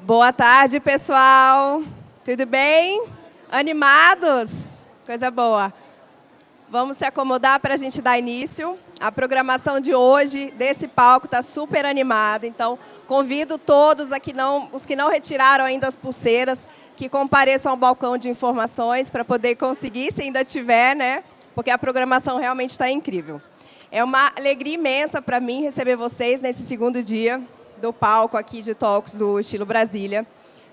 Boa tarde, pessoal. Tudo bem? Animados? Coisa boa. Vamos se acomodar para a gente dar início. A programação de hoje, desse palco, está super animada. Então, convido todos, os que não retiraram ainda as pulseiras, que compareçam ao balcão de informações para poder conseguir, se ainda tiver, né? Porque a programação realmente está incrível. É uma alegria imensa para mim receber vocês nesse segundo dia do palco aqui de Talks do Estilo Brasília.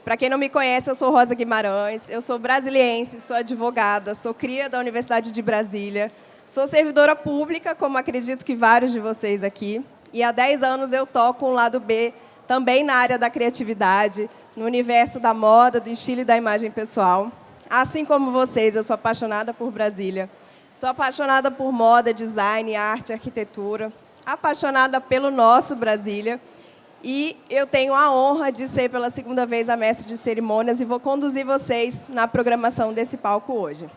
Para quem não me conhece, eu sou Rosa Guimarães, eu sou brasiliense, sou advogada, sou cria da Universidade de Brasília, sou servidora pública, como acredito que vários de vocês aqui, e há 10 anos eu toco um lado B, também na área da criatividade, no universo da moda, do estilo e da imagem pessoal. Assim como vocês, eu sou apaixonada por Brasília, sou apaixonada por moda, design, arte, arquitetura, apaixonada pelo nosso Brasília. E eu tenho a honra de ser, pela segunda vez, a mestre de cerimônias e vou conduzir vocês na programação desse palco hoje.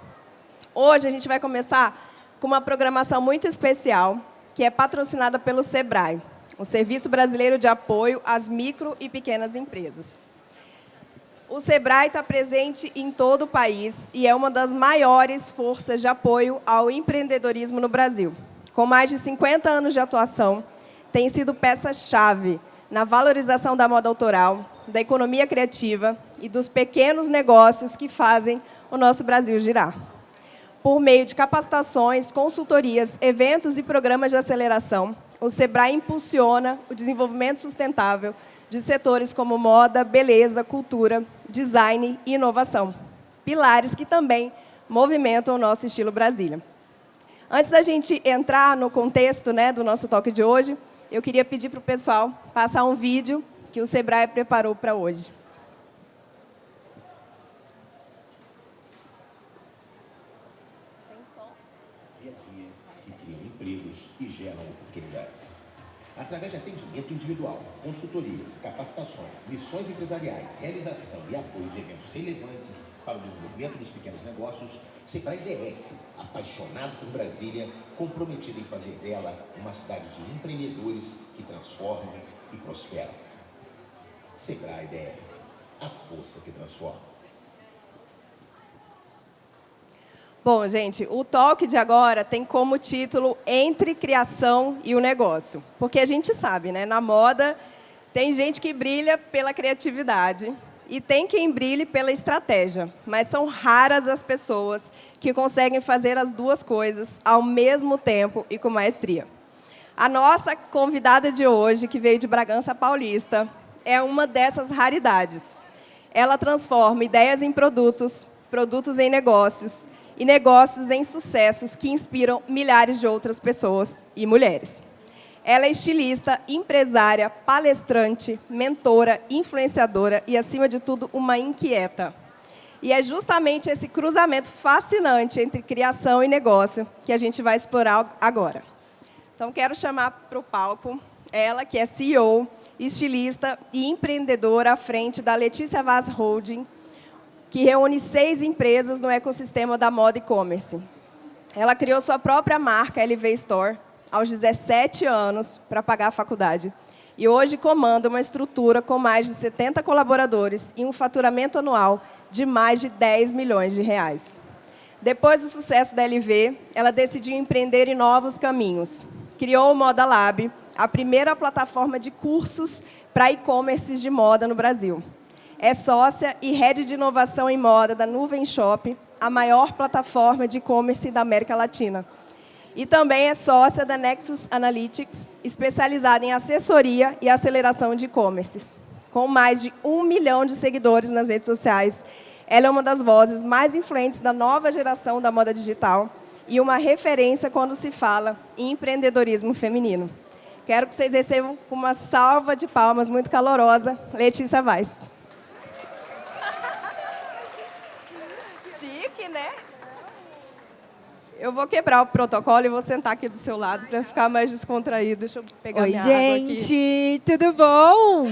Hoje a gente vai começar com uma programação muito especial, que é patrocinada pelo SEBRAE, o Serviço Brasileiro de Apoio às Micro e Pequenas Empresas. O SEBRAE está presente em todo o país e é uma das maiores forças de apoio ao empreendedorismo no Brasil. Com mais de 50 anos de atuação, tem sido peça-chave na valorização da moda autoral, da economia criativa e dos pequenos negócios que fazem o nosso Brasil girar. Por meio de capacitações, consultorias, eventos e programas de aceleração, o SEBRAE impulsiona o desenvolvimento sustentável de setores como moda, beleza, cultura, design e inovação, pilares que também movimentam o nosso estilo Brasília. Antes da gente entrar no contexto, né, do nosso talk de hoje, eu queria pedir para o pessoal passar um vídeo que o SEBRAE preparou para hoje. Tem som? Dia a dia que criam empregos e geram oportunidades. Através de atendimento individual, consultorias, capacitações, missões empresariais, realização e apoio de eventos relevantes para o desenvolvimento dos pequenos negócios, SEBRAE DF, apaixonado por Brasília, comprometido em fazer dela uma cidade de empreendedores que transformam e prosperam. SEBRAE DF, a força que transforma. Bom, gente, o talk de agora tem como título Entre Criação e o Negócio. Porque a gente sabe, né, na moda tem gente que brilha pela criatividade e tem quem brilhe pela estratégia, mas são raras as pessoas que conseguem fazer as duas coisas ao mesmo tempo e com maestria. A nossa convidada de hoje, que veio de Bragança Paulista, é uma dessas raridades. Ela transforma ideias em produtos, produtos em negócios e negócios em sucessos que inspiram milhares de outras pessoas e mulheres. Ela é estilista, empresária, palestrante, mentora, influenciadora e, acima de tudo, uma inquieta. E é justamente esse cruzamento fascinante entre criação e negócio que a gente vai explorar agora. Então, quero chamar para o palco ela, que é CEO, estilista e empreendedora à frente da Letícia Vaz Holding, que reúne 6 empresas no ecossistema da moda e-commerce. Ela criou sua própria marca, LV Store, aos 17 anos, para pagar a faculdade. E hoje comanda uma estrutura com mais de 70 colaboradores e um faturamento anual de mais de 10 milhões de reais. Depois do sucesso da LV, ela decidiu empreender em novos caminhos. Criou o Moda Lab, a primeira plataforma de cursos para e-commerces de moda no Brasil. É sócia e head de inovação em moda da Nuvem Shop, a maior plataforma de e-commerce da América Latina. E também é sócia da Nexus Analytics, especializada em assessoria e aceleração de e-commerces. Com mais de 1 milhão de seguidores nas redes sociais, ela é uma das vozes mais influentes da nova geração da moda digital e uma referência quando se fala em empreendedorismo feminino. Quero que vocês recebam com uma salva de palmas muito calorosa, Letícia Vaz. Chique, né? Eu vou quebrar o protocolo e vou sentar aqui do seu lado para ficar mais descontraído. Deixa eu pegar minha água aqui. Oi, gente, tudo bom?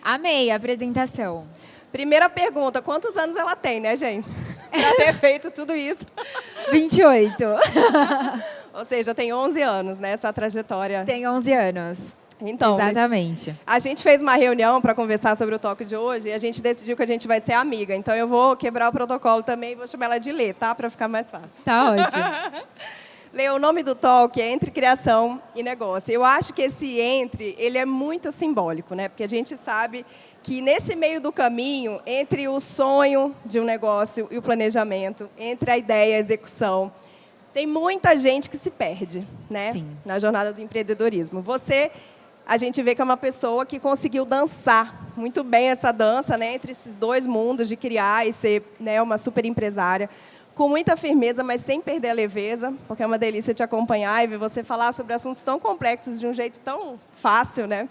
Amei a apresentação. Primeira pergunta, quantos anos ela tem, né, gente? Para ter feito tudo isso. 28. Ou seja, tem 11 anos, né, sua trajetória. Tem 11 anos. Então, Exatamente. a gente fez uma reunião para conversar sobre o talk de hoje e a gente decidiu que a gente vai ser amiga. Então, eu vou quebrar o protocolo também e vou chamar ela de Lê, tá? Para ficar mais fácil. Tá ótimo. Lê, o nome do talk é Entre Criação e Negócio. Eu acho que esse entre, ele é muito simbólico, né? Porque a gente sabe que nesse meio do caminho, entre o sonho de um negócio e o planejamento, entre a ideia e a execução, tem muita gente que se perde, né? Sim. Na jornada do empreendedorismo. Você, a gente vê que é uma pessoa que conseguiu dançar muito bem essa dança, né? Entre esses dois mundos de criar e ser, né, uma super empresária, com muita firmeza, mas sem perder a leveza, porque é uma delícia te acompanhar e ver você falar sobre assuntos tão complexos de um jeito tão fácil, né?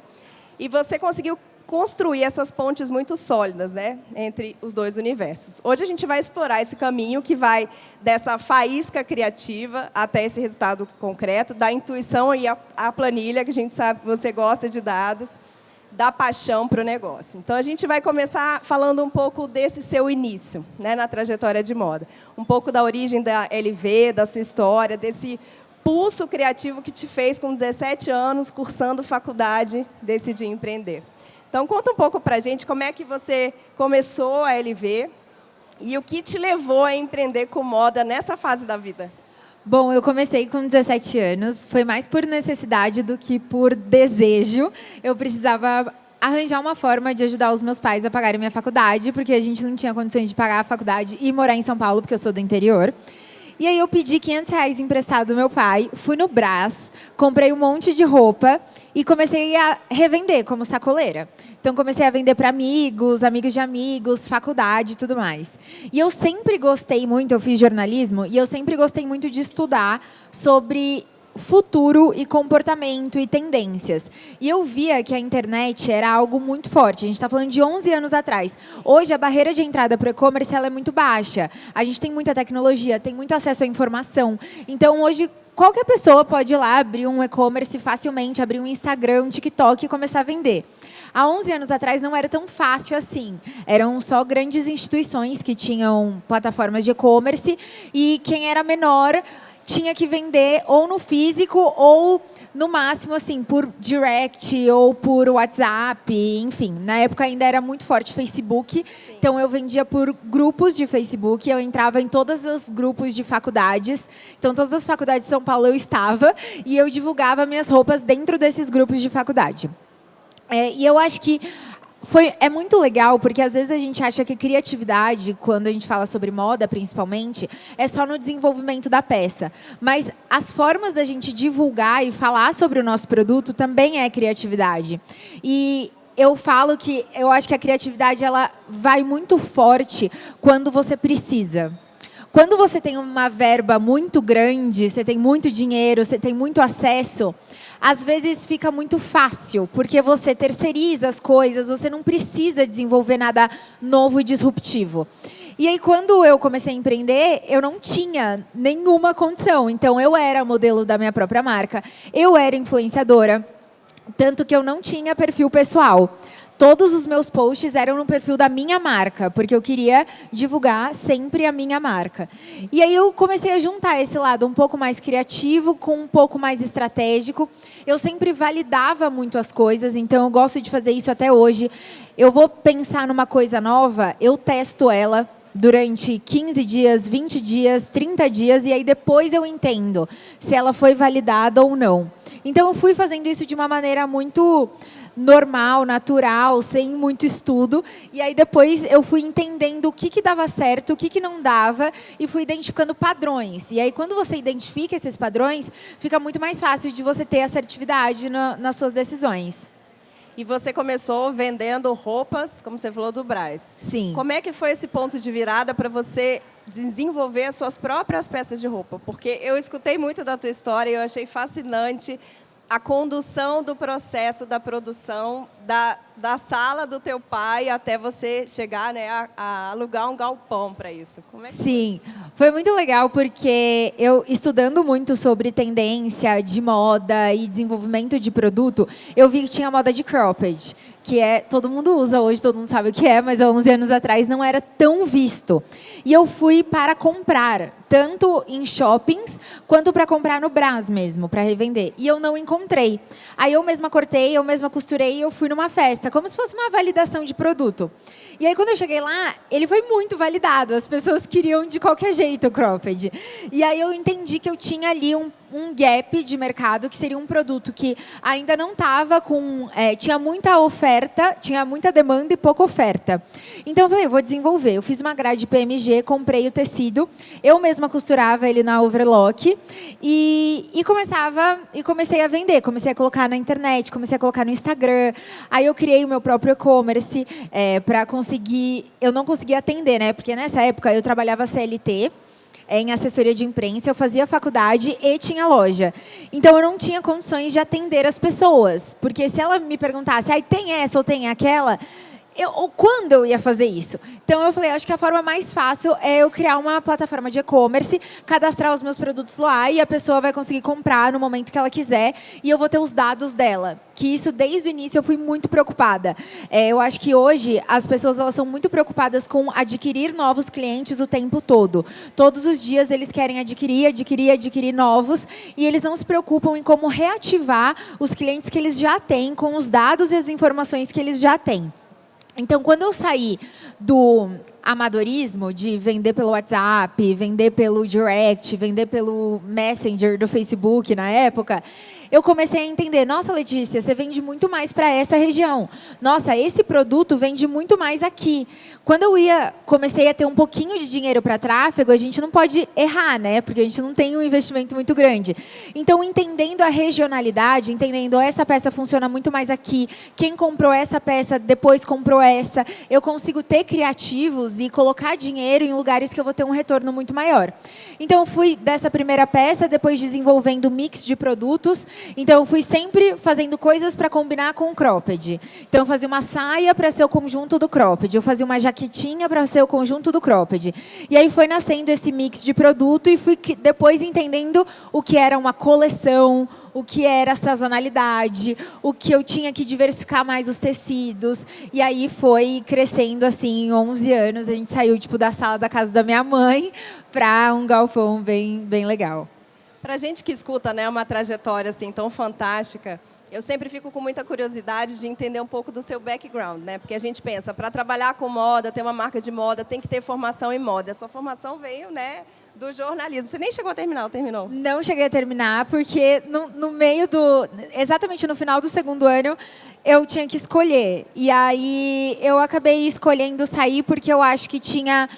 E você conseguiu construir essas pontes muito sólidas, né, entre os dois universos. Hoje a gente vai explorar esse caminho que vai dessa faísca criativa até esse resultado concreto, da intuição e a planilha, que a gente sabe que você gosta de dados, da paixão para o negócio. Então, a gente vai começar falando um pouco desse seu início, né, na trajetória de moda. Um pouco da origem da LV, da sua história, desse pulso criativo que te fez, com 17 anos, cursando faculdade, decidir empreender. Então, conta um pouco para a gente como é que você começou a LV e o que te levou a empreender com moda nessa fase da vida. Bom, eu comecei com 17 anos. Foi mais por necessidade do que por desejo. Eu precisava arranjar uma forma de ajudar os meus pais a pagarem minha faculdade, porque a gente não tinha condições de pagar a faculdade e morar em São Paulo, porque eu sou do interior. E aí eu pedi R$500 emprestado do meu pai, fui no Brás, comprei um monte de roupa e comecei a revender como sacoleira. Então, comecei a vender para amigos, amigos de amigos, faculdade e tudo mais. E eu sempre gostei muito, eu fiz jornalismo, e eu sempre gostei muito de estudar sobre futuro e comportamento e tendências. E eu via que a internet era algo muito forte. A gente está falando de 11 anos atrás. Hoje, a barreira de entrada para o e-commerce ela é muito baixa. A gente tem muita tecnologia, tem muito acesso à informação. Então, hoje, qualquer pessoa pode ir lá abrir um e-commerce facilmente, abrir um Instagram, um TikTok e começar a vender. Há 11 anos atrás não era tão fácil assim. Eram só grandes instituições que tinham plataformas de e-commerce e quem era menor tinha que vender ou no físico ou, no máximo, assim, por direct ou por WhatsApp, enfim. Na época ainda era muito forte Facebook, sim. Então eu vendia por grupos de Facebook, eu entrava em todos os grupos de faculdades. Então, todas as faculdades de São Paulo eu estava e eu divulgava minhas roupas dentro desses grupos de faculdade. E eu acho que é muito legal, porque às vezes a gente acha que criatividade, quando a gente fala sobre moda, principalmente, é só no desenvolvimento da peça. Mas as formas da gente divulgar e falar sobre o nosso produto também é criatividade. E eu falo que eu acho que a criatividade ela vai muito forte quando você precisa. Quando você tem uma verba muito grande, você tem muito dinheiro, você tem muito acesso, às vezes fica muito fácil, porque você terceiriza as coisas, você não precisa desenvolver nada novo e disruptivo. E aí, quando eu comecei a empreender, eu não tinha nenhuma condição. Então, eu era modelo da minha própria marca, eu era influenciadora, tanto que eu não tinha perfil pessoal. Todos os meus posts eram no perfil da minha marca, porque eu queria divulgar sempre a minha marca. E aí eu comecei a juntar esse lado um pouco mais criativo com um pouco mais estratégico. Eu sempre validava muito as coisas, então eu gosto de fazer isso até hoje. Eu vou pensar numa coisa nova, eu testo ela durante 15 dias, 20 dias, 30 dias, e aí depois eu entendo se ela foi validada ou não. Então eu fui fazendo isso de uma maneira muito normal, natural, sem muito estudo. E aí depois eu fui entendendo o que dava certo, o que não dava, e fui identificando padrões. E aí quando você identifica esses padrões, fica muito mais fácil de você ter assertividade nas suas decisões. E você começou vendendo roupas, como você falou, do Brás. Sim. Como é que foi esse ponto de virada para você desenvolver as suas próprias peças de roupa? Porque eu escutei muito da tua história e eu achei fascinante a condução do processo da produção da sala do teu pai até você chegar, né, a alugar um galpão para isso. Como é que Sim, foi muito legal porque eu, estudando muito sobre tendência de moda e desenvolvimento de produto, eu vi que tinha moda de cropped, que todo mundo usa hoje, todo mundo sabe o que é, mas há 11 anos atrás não era tão visto. E eu fui para comprar, tanto em shoppings, quanto para comprar no Brás mesmo, para revender. E eu não encontrei. Aí eu mesma cortei, eu mesma costurei e eu fui numa festa, como se fosse uma validação de produto. E aí, quando eu cheguei lá, ele foi muito validado. As pessoas queriam de qualquer jeito o cropped. E aí eu entendi que eu tinha ali um gap de mercado, que seria um produto que ainda não estava com... tinha muita oferta, tinha muita demanda e pouca oferta. Então, eu falei, eu vou desenvolver. Eu fiz uma grade PMG, comprei o tecido, eu mesma costurava ele na overlock e comecei a vender. Comecei a colocar na internet, comecei a colocar no Instagram. Aí eu criei o meu próprio e-commerce para conseguir... Eu não conseguia atender, né? Porque nessa época eu trabalhava CLT, em assessoria de imprensa, eu fazia faculdade e tinha loja. Então, eu não tinha condições de atender as pessoas. Porque se ela me perguntasse, tem essa ou tem aquela... quando eu ia fazer isso? Então, eu falei, acho que a forma mais fácil é eu criar uma plataforma de e-commerce, cadastrar os meus produtos lá e a pessoa vai conseguir comprar no momento que ela quiser e eu vou ter os dados dela. Que isso, desde o início, eu fui muito preocupada. Eu acho que hoje as pessoas elas são muito preocupadas com adquirir novos clientes o tempo todo. Todos os dias eles querem adquirir novos e eles não se preocupam em como reativar os clientes que eles já têm com os dados e as informações que eles já têm. Então, quando eu saí do amadorismo de vender pelo WhatsApp, vender pelo Direct, vender pelo Messenger do Facebook na época, eu comecei a entender, nossa, Letícia, você vende muito mais para essa região. Nossa, esse produto vende muito mais aqui. Quando eu comecei a ter um pouquinho de dinheiro para tráfego, a gente não pode errar, né? Porque a gente não tem um investimento muito grande. Então, entendendo a regionalidade, entendendo essa peça funciona muito mais aqui, quem comprou essa peça depois comprou essa, eu consigo ter criativos e colocar dinheiro em lugares que eu vou ter um retorno muito maior. Então, eu fui dessa primeira peça, depois desenvolvendo mix de produtos. Então, eu fui sempre fazendo coisas para combinar com o cropped. Então, eu fazia uma saia para ser o conjunto do cropped. Eu fazia uma jaquetinha para ser o conjunto do cropped. E aí foi nascendo esse mix de produto e fui depois entendendo o que era uma coleção, o que era sazonalidade, o que eu tinha que diversificar mais os tecidos. E aí foi crescendo assim, em 11 anos. A gente saiu da sala da casa da minha mãe para um galpão bem, bem legal. Para a gente que escuta, né, uma trajetória assim tão fantástica, eu sempre fico com muita curiosidade de entender um pouco do seu background, né? Porque a gente pensa, para trabalhar com moda, ter uma marca de moda, tem que ter formação em moda. A sua formação veio, né, do jornalismo. Você nem chegou a terminar, ou terminou? Não cheguei a terminar, porque no meio exatamente no final do segundo ano, eu tinha que escolher. E aí eu acabei escolhendo sair porque eu acho que tinha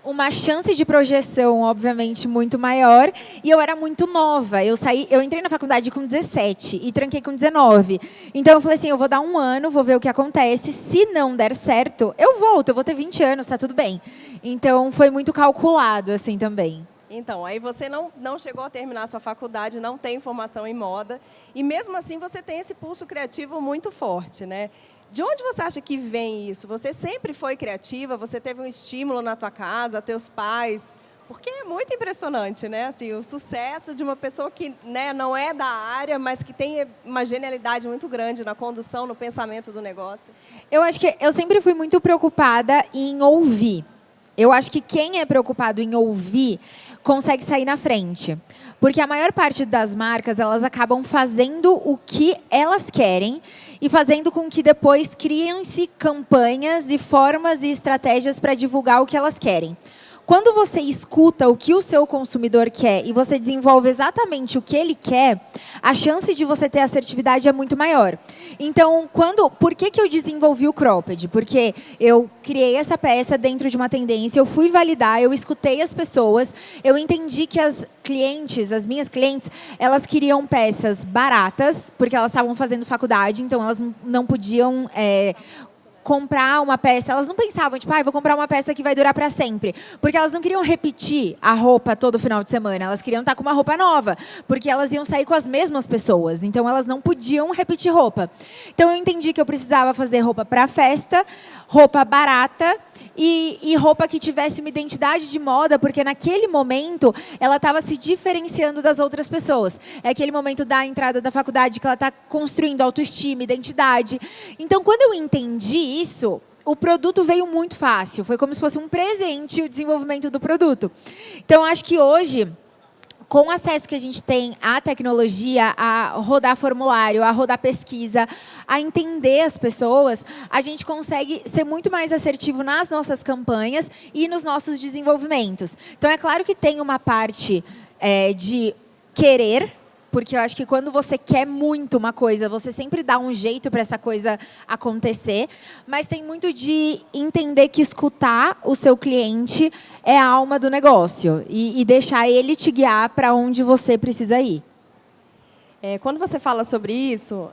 uma chance de projeção, obviamente, muito maior. E eu era muito nova. Eu entrei na faculdade com 17 e tranquei com 19. Então, eu falei assim, eu vou dar um ano, vou ver o que acontece. Se não der certo, eu volto. Eu vou ter 20 anos, tá tudo bem. Então, foi muito calculado, assim, também. Então, aí você não chegou a terminar a sua faculdade, não tem formação em moda. E, mesmo assim, você tem esse pulso criativo muito forte, né? De onde você acha que vem isso? Você sempre foi criativa? Você teve um estímulo na tua casa, teus pais? Porque é muito impressionante, né? Assim, o sucesso de uma pessoa que, né, não é da área, mas que tem uma genialidade muito grande na condução, no pensamento do negócio. Eu acho que eu sempre fui muito preocupada em ouvir. Eu acho que quem é preocupado em ouvir consegue sair na frente. Porque a maior parte das marcas, elas acabam fazendo o que elas querem e fazendo com que depois criem-se campanhas e formas e estratégias para divulgar o que elas querem. Quando você escuta o que o seu consumidor quer e você desenvolve exatamente o que ele quer, a chance de você ter assertividade é muito maior. Então, por que eu desenvolvi o cropped? Porque eu criei essa peça dentro de uma tendência, eu fui validar, eu escutei as pessoas, eu entendi que as minhas clientes, elas queriam peças baratas, porque elas estavam fazendo faculdade, então elas não podiam comprar uma peça, elas não pensavam, tipo, vou comprar uma peça que vai durar para sempre. Porque elas não queriam repetir a roupa todo final de semana. Elas queriam estar com uma roupa nova. Porque elas iam sair com as mesmas pessoas. Então, elas não podiam repetir roupa. Então, eu entendi que eu precisava fazer roupa para festa, roupa barata e roupa que tivesse uma identidade de moda, porque naquele momento ela estava se diferenciando das outras pessoas. É aquele momento da entrada da faculdade que ela está construindo autoestima, identidade. Então, quando eu entendi isso, o produto veio muito fácil. Foi como se fosse um presente o desenvolvimento do produto. Então, acho que hoje, com o acesso que a gente tem à tecnologia, a rodar formulário, a rodar pesquisa, a entender as pessoas, a gente consegue ser muito mais assertivo nas nossas campanhas e nos nossos desenvolvimentos. Então, é claro que tem uma parte de querer, porque eu acho que quando você quer muito uma coisa, você sempre dá um jeito para essa coisa acontecer, mas tem muito de entender que escutar o seu cliente é a alma do negócio e deixar ele te guiar para onde você precisa ir. Quando você fala sobre isso,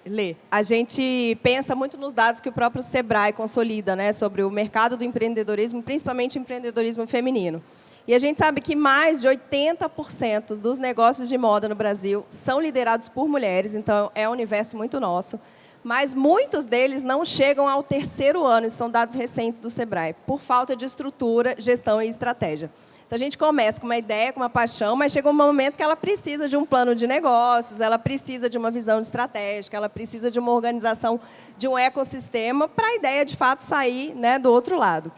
Lê, a gente pensa muito nos dados que o próprio Sebrae consolida, né, sobre o mercado do empreendedorismo, principalmente empreendedorismo feminino. E a gente sabe que mais de 80% dos negócios de moda no Brasil são liderados por mulheres, então é um universo muito nosso. Mas muitos deles não chegam ao 3º ano, isso são dados recentes do Sebrae, por falta de estrutura, gestão e estratégia. Então, a gente começa com uma ideia, com uma paixão, mas chega um momento que ela precisa de um plano de negócios, ela precisa de uma visão estratégica, ela precisa de uma organização, de um ecossistema, para a ideia, de fato, sair, né, do outro lado.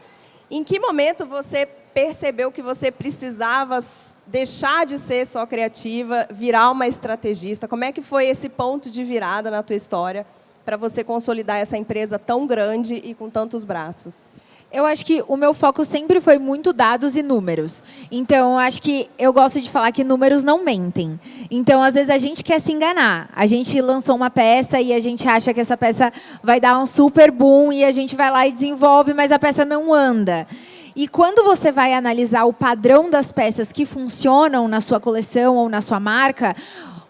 Em que momento você percebeu que você precisava deixar de ser só criativa, virar uma estrategista? Como é que foi esse ponto de virada na tua história para você consolidar essa empresa tão grande e com tantos braços? Eu acho que o meu foco sempre foi muito dados e números. Então, acho que eu gosto de falar que números não mentem. Então, às vezes, a gente quer se enganar. A gente lançou uma peça e a gente acha que essa peça vai dar um super boom e a gente vai lá e desenvolve, mas a peça não anda. E quando você vai analisar o padrão das peças que funcionam na sua coleção ou na sua marca,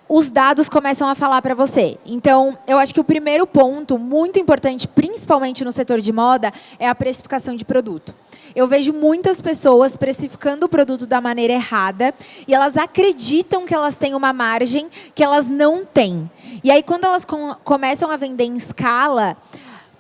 os dados começam a falar para você. Então, eu acho que o primeiro ponto, muito importante, principalmente no setor de moda, é a precificação de produto. Eu vejo muitas pessoas precificando o produto da maneira errada e elas acreditam que elas têm uma margem que elas não têm. E aí, quando elas começam a vender em escala,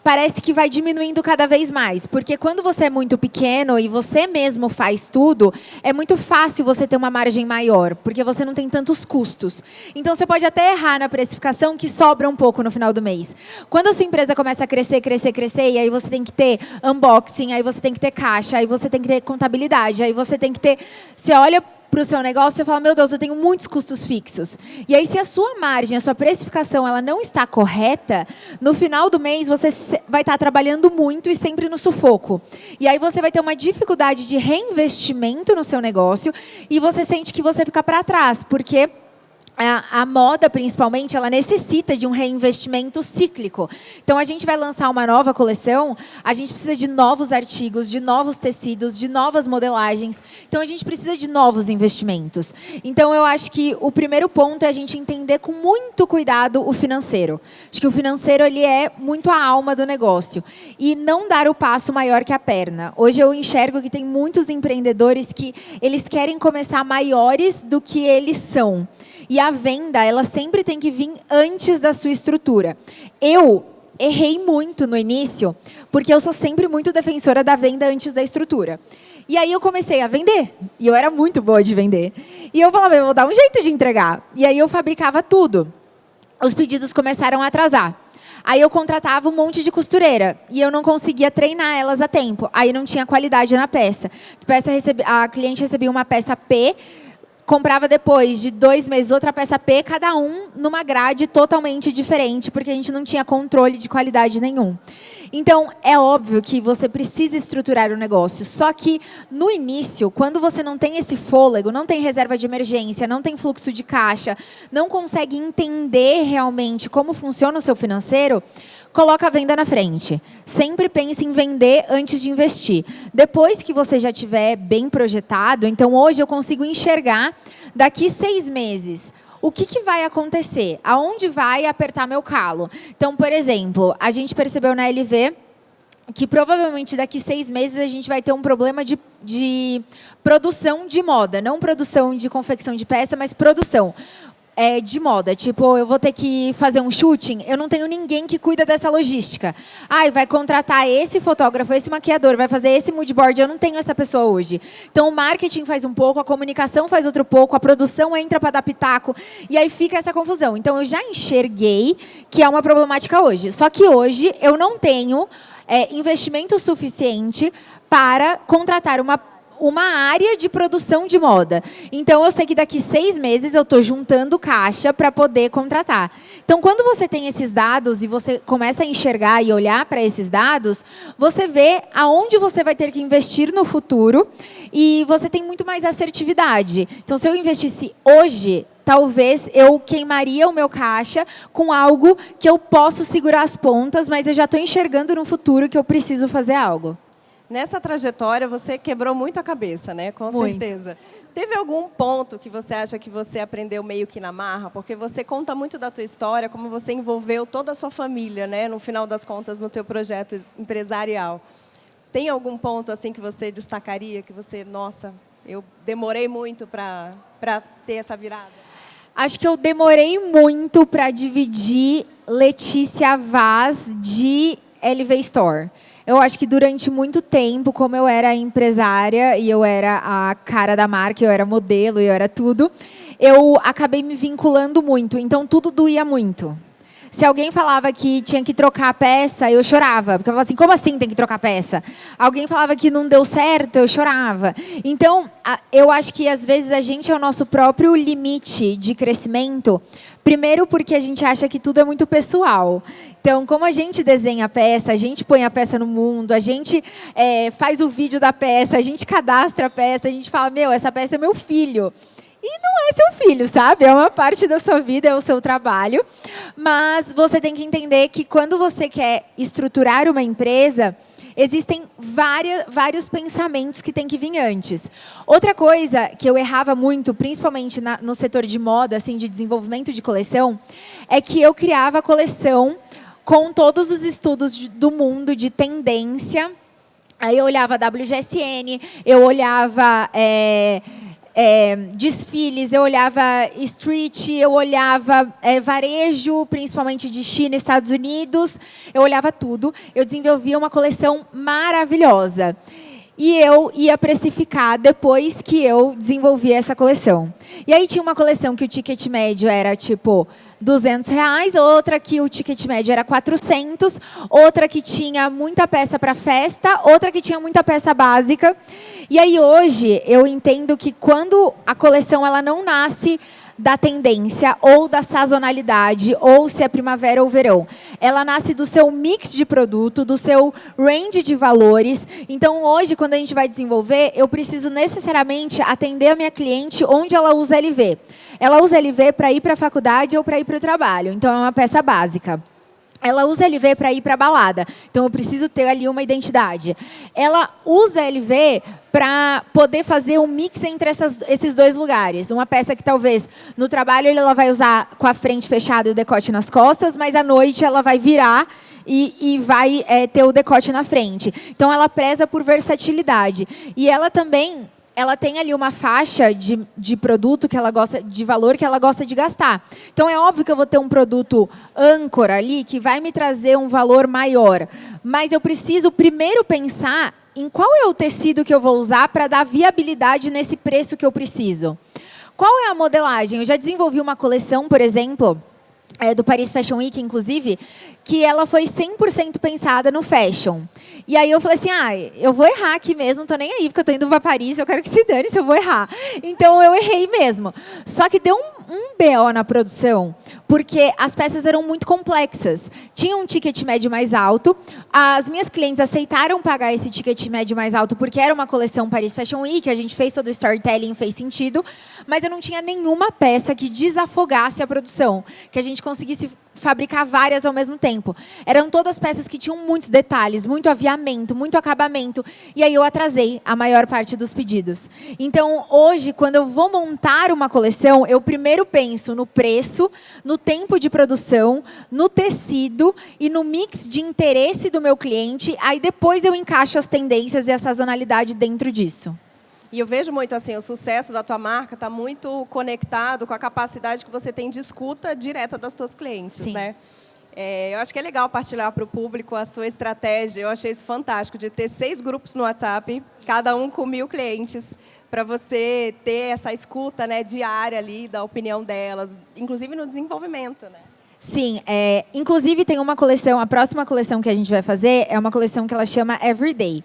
parece que vai diminuindo cada vez mais. Porque quando você é muito pequeno e você mesmo faz tudo, é muito fácil você ter uma margem maior, porque você não tem tantos custos. Então, você pode até errar na precificação, que sobra um pouco no final do mês. Quando a sua empresa começa a crescer, e aí você tem que ter unboxing, aí você tem que ter caixa, aí você tem que ter contabilidade, aí você tem que ter... Você olha para o seu negócio, você fala, meu Deus, eu tenho muitos custos fixos. E aí, se a sua margem, a sua precificação, ela não está correta, no final do mês, você vai estar trabalhando muito e sempre no sufoco. E aí, você vai ter uma dificuldade de reinvestimento no seu negócio e você sente que você fica para trás, porque... A moda, principalmente, ela necessita de um reinvestimento cíclico. Então, a gente vai lançar uma nova coleção, a gente precisa de novos artigos, de novos tecidos, de novas modelagens. Então, a gente precisa de novos investimentos. Então, eu acho que o primeiro ponto é a gente entender com muito cuidado o financeiro. Acho que o financeiro ele é muito a alma do negócio. E não dar o passo maior que a perna. Hoje, eu enxergo que tem muitos empreendedores que eles querem começar maiores do que eles são. E a venda, ela sempre tem que vir antes da sua estrutura. Eu errei muito no início, porque eu sou sempre muito defensora da venda antes da estrutura. E aí eu comecei a vender, e eu era muito boa de vender. E eu falava, eu vou dar um jeito de entregar. E aí eu fabricava tudo. Os pedidos começaram a atrasar. Aí eu contratava um monte de costureira e eu não conseguia treinar elas a tempo. Aí não tinha qualidade na peça. A cliente recebia uma peça P, comprava depois de 2 meses outra peça P, cada um numa grade totalmente diferente, porque a gente não tinha controle de qualidade nenhum. Então, é óbvio que você precisa estruturar o negócio, só que no início, quando você não tem esse fôlego, não tem reserva de emergência, não tem fluxo de caixa, não consegue entender realmente como funciona o seu financeiro, coloca a venda na frente. Sempre pense em vender antes de investir. Depois que você já tiver bem projetado, então hoje eu consigo enxergar daqui 6 meses o que vai acontecer? Aonde vai apertar meu calo? Então, por exemplo, a gente percebeu na LV que provavelmente daqui 6 meses a gente vai ter um problema de produção de moda. Não produção de confecção de peça, mas produção de moda. Tipo, eu vou ter que fazer um shooting, eu não tenho ninguém que cuida dessa logística. Vai contratar esse fotógrafo, esse maquiador, vai fazer esse mood board, eu não tenho essa pessoa hoje. Então, o marketing faz um pouco, a comunicação faz outro pouco, a produção entra para dar pitaco, e aí fica essa confusão. Então, eu já enxerguei que é uma problemática hoje. Só que hoje eu não tenho investimento suficiente para contratar uma área de produção de moda. Então, eu sei que daqui 6 meses eu estou juntando caixa para poder contratar. Então, quando você tem esses dados e você começa a enxergar e olhar para esses dados, você vê aonde você vai ter que investir no futuro e você tem muito mais assertividade. Então, se eu investisse hoje, talvez eu queimaria o meu caixa com algo que eu posso segurar as pontas, mas eu já estou enxergando no futuro que eu preciso fazer algo. Nessa trajetória, você quebrou muito a cabeça, né? Com certeza. Teve algum ponto que você acha que você aprendeu meio que na marra? Porque você conta muito da tua história, como você envolveu toda a sua família, né? No final das contas, no teu projeto empresarial. Tem algum ponto assim que você destacaria, que você, nossa, eu demorei muito para ter essa virada? Acho que eu demorei muito para dividir Letícia Vaz de LV Store. Eu acho que durante muito tempo, como eu era empresária e eu era a cara da marca, eu era modelo, eu era tudo, eu acabei me vinculando muito. Então, tudo doía muito. Se alguém falava que tinha que trocar a peça, eu chorava. Porque eu falava assim, como assim tem que trocar a peça? Alguém falava que não deu certo, eu chorava. Então, eu acho que às vezes a gente é o nosso próprio limite de crescimento. Primeiro porque a gente acha que tudo é muito pessoal. Então, como a gente desenha a peça, a gente põe a peça no mundo, a gente faz o vídeo da peça, a gente cadastra a peça, a gente fala, essa peça é meu filho. E não é seu filho, sabe? É uma parte da sua vida, é o seu trabalho. Mas você tem que entender que quando você quer estruturar uma empresa, existem vários pensamentos que tem que vir antes. Outra coisa que eu errava muito, principalmente no setor de moda, assim, de desenvolvimento de coleção, é que eu criava a coleção com todos os estudos do mundo de tendência. Aí eu olhava WGSN, eu olhava desfiles, eu olhava street, eu olhava varejo, principalmente de China e Estados Unidos, eu olhava tudo, eu desenvolvia uma coleção maravilhosa. E eu ia precificar depois que eu desenvolvia essa coleção. E aí tinha uma coleção que o ticket médio era tipo R$200, outra que o ticket médio era 400, outra que tinha muita peça para festa, outra que tinha muita peça básica. E aí hoje eu entendo que quando a coleção ela não nasce da tendência ou da sazonalidade, ou se é primavera ou verão. Ela nasce do seu mix de produto, do seu range de valores. Então, hoje, quando a gente vai desenvolver, eu preciso necessariamente atender a minha cliente onde ela usa LV. Ela usa LV para ir para a faculdade ou para ir para o trabalho. Então, é uma peça básica. Ela usa LV para ir para a balada. Então, eu preciso ter ali uma identidade. Ela usa LV para poder fazer um mix entre esses dois lugares. Uma peça que talvez no trabalho ela vai usar com a frente fechada e o decote nas costas, mas à noite ela vai virar e vai ter o decote na frente. Então, ela preza por versatilidade. E ela também tem ali uma faixa de produto que ela gosta, de valor que ela gosta de gastar. Então, é óbvio que eu vou ter um produto âncora ali que vai me trazer um valor maior. Mas eu preciso primeiro pensar em qual é o tecido que eu vou usar para dar viabilidade nesse preço que eu preciso. Qual é a modelagem? Eu já desenvolvi uma coleção, por exemplo, do Paris Fashion Week, inclusive, que ela foi 100% pensada no fashion. E aí eu falei assim, eu vou errar aqui mesmo, não tô nem aí, porque eu tô indo para Paris, eu quero que se dane se eu vou errar. Então, eu errei mesmo. Só que deu um BO na produção, porque as peças eram muito complexas. Tinha um ticket médio mais alto, as minhas clientes aceitaram pagar esse ticket médio mais alto, porque era uma coleção Paris Fashion Week, a gente fez todo o storytelling, fez sentido, mas eu não tinha nenhuma peça que desafogasse a produção, que a gente conseguisse fabricar várias ao mesmo tempo. Eram todas peças que tinham muitos detalhes, muito aviamento, muito acabamento. E aí eu atrasei a maior parte dos pedidos. Então, hoje, quando eu vou montar uma coleção, eu primeiro penso no preço, no tempo de produção, no tecido e no mix de interesse do meu cliente. Aí depois eu encaixo as tendências e a sazonalidade dentro disso. E eu vejo muito assim, o sucesso da tua marca está muito conectado com a capacidade que você tem de escuta direta das tuas clientes, Sim. né? Eu acho que é legal partilhar para o público a sua estratégia. Eu achei isso fantástico, de ter 6 grupos no WhatsApp, cada um com 1000 clientes, para você ter essa escuta, né, diária ali da opinião delas, inclusive no desenvolvimento, né? Sim, inclusive tem uma coleção, a próxima coleção que a gente vai fazer é uma coleção que ela chama Everyday.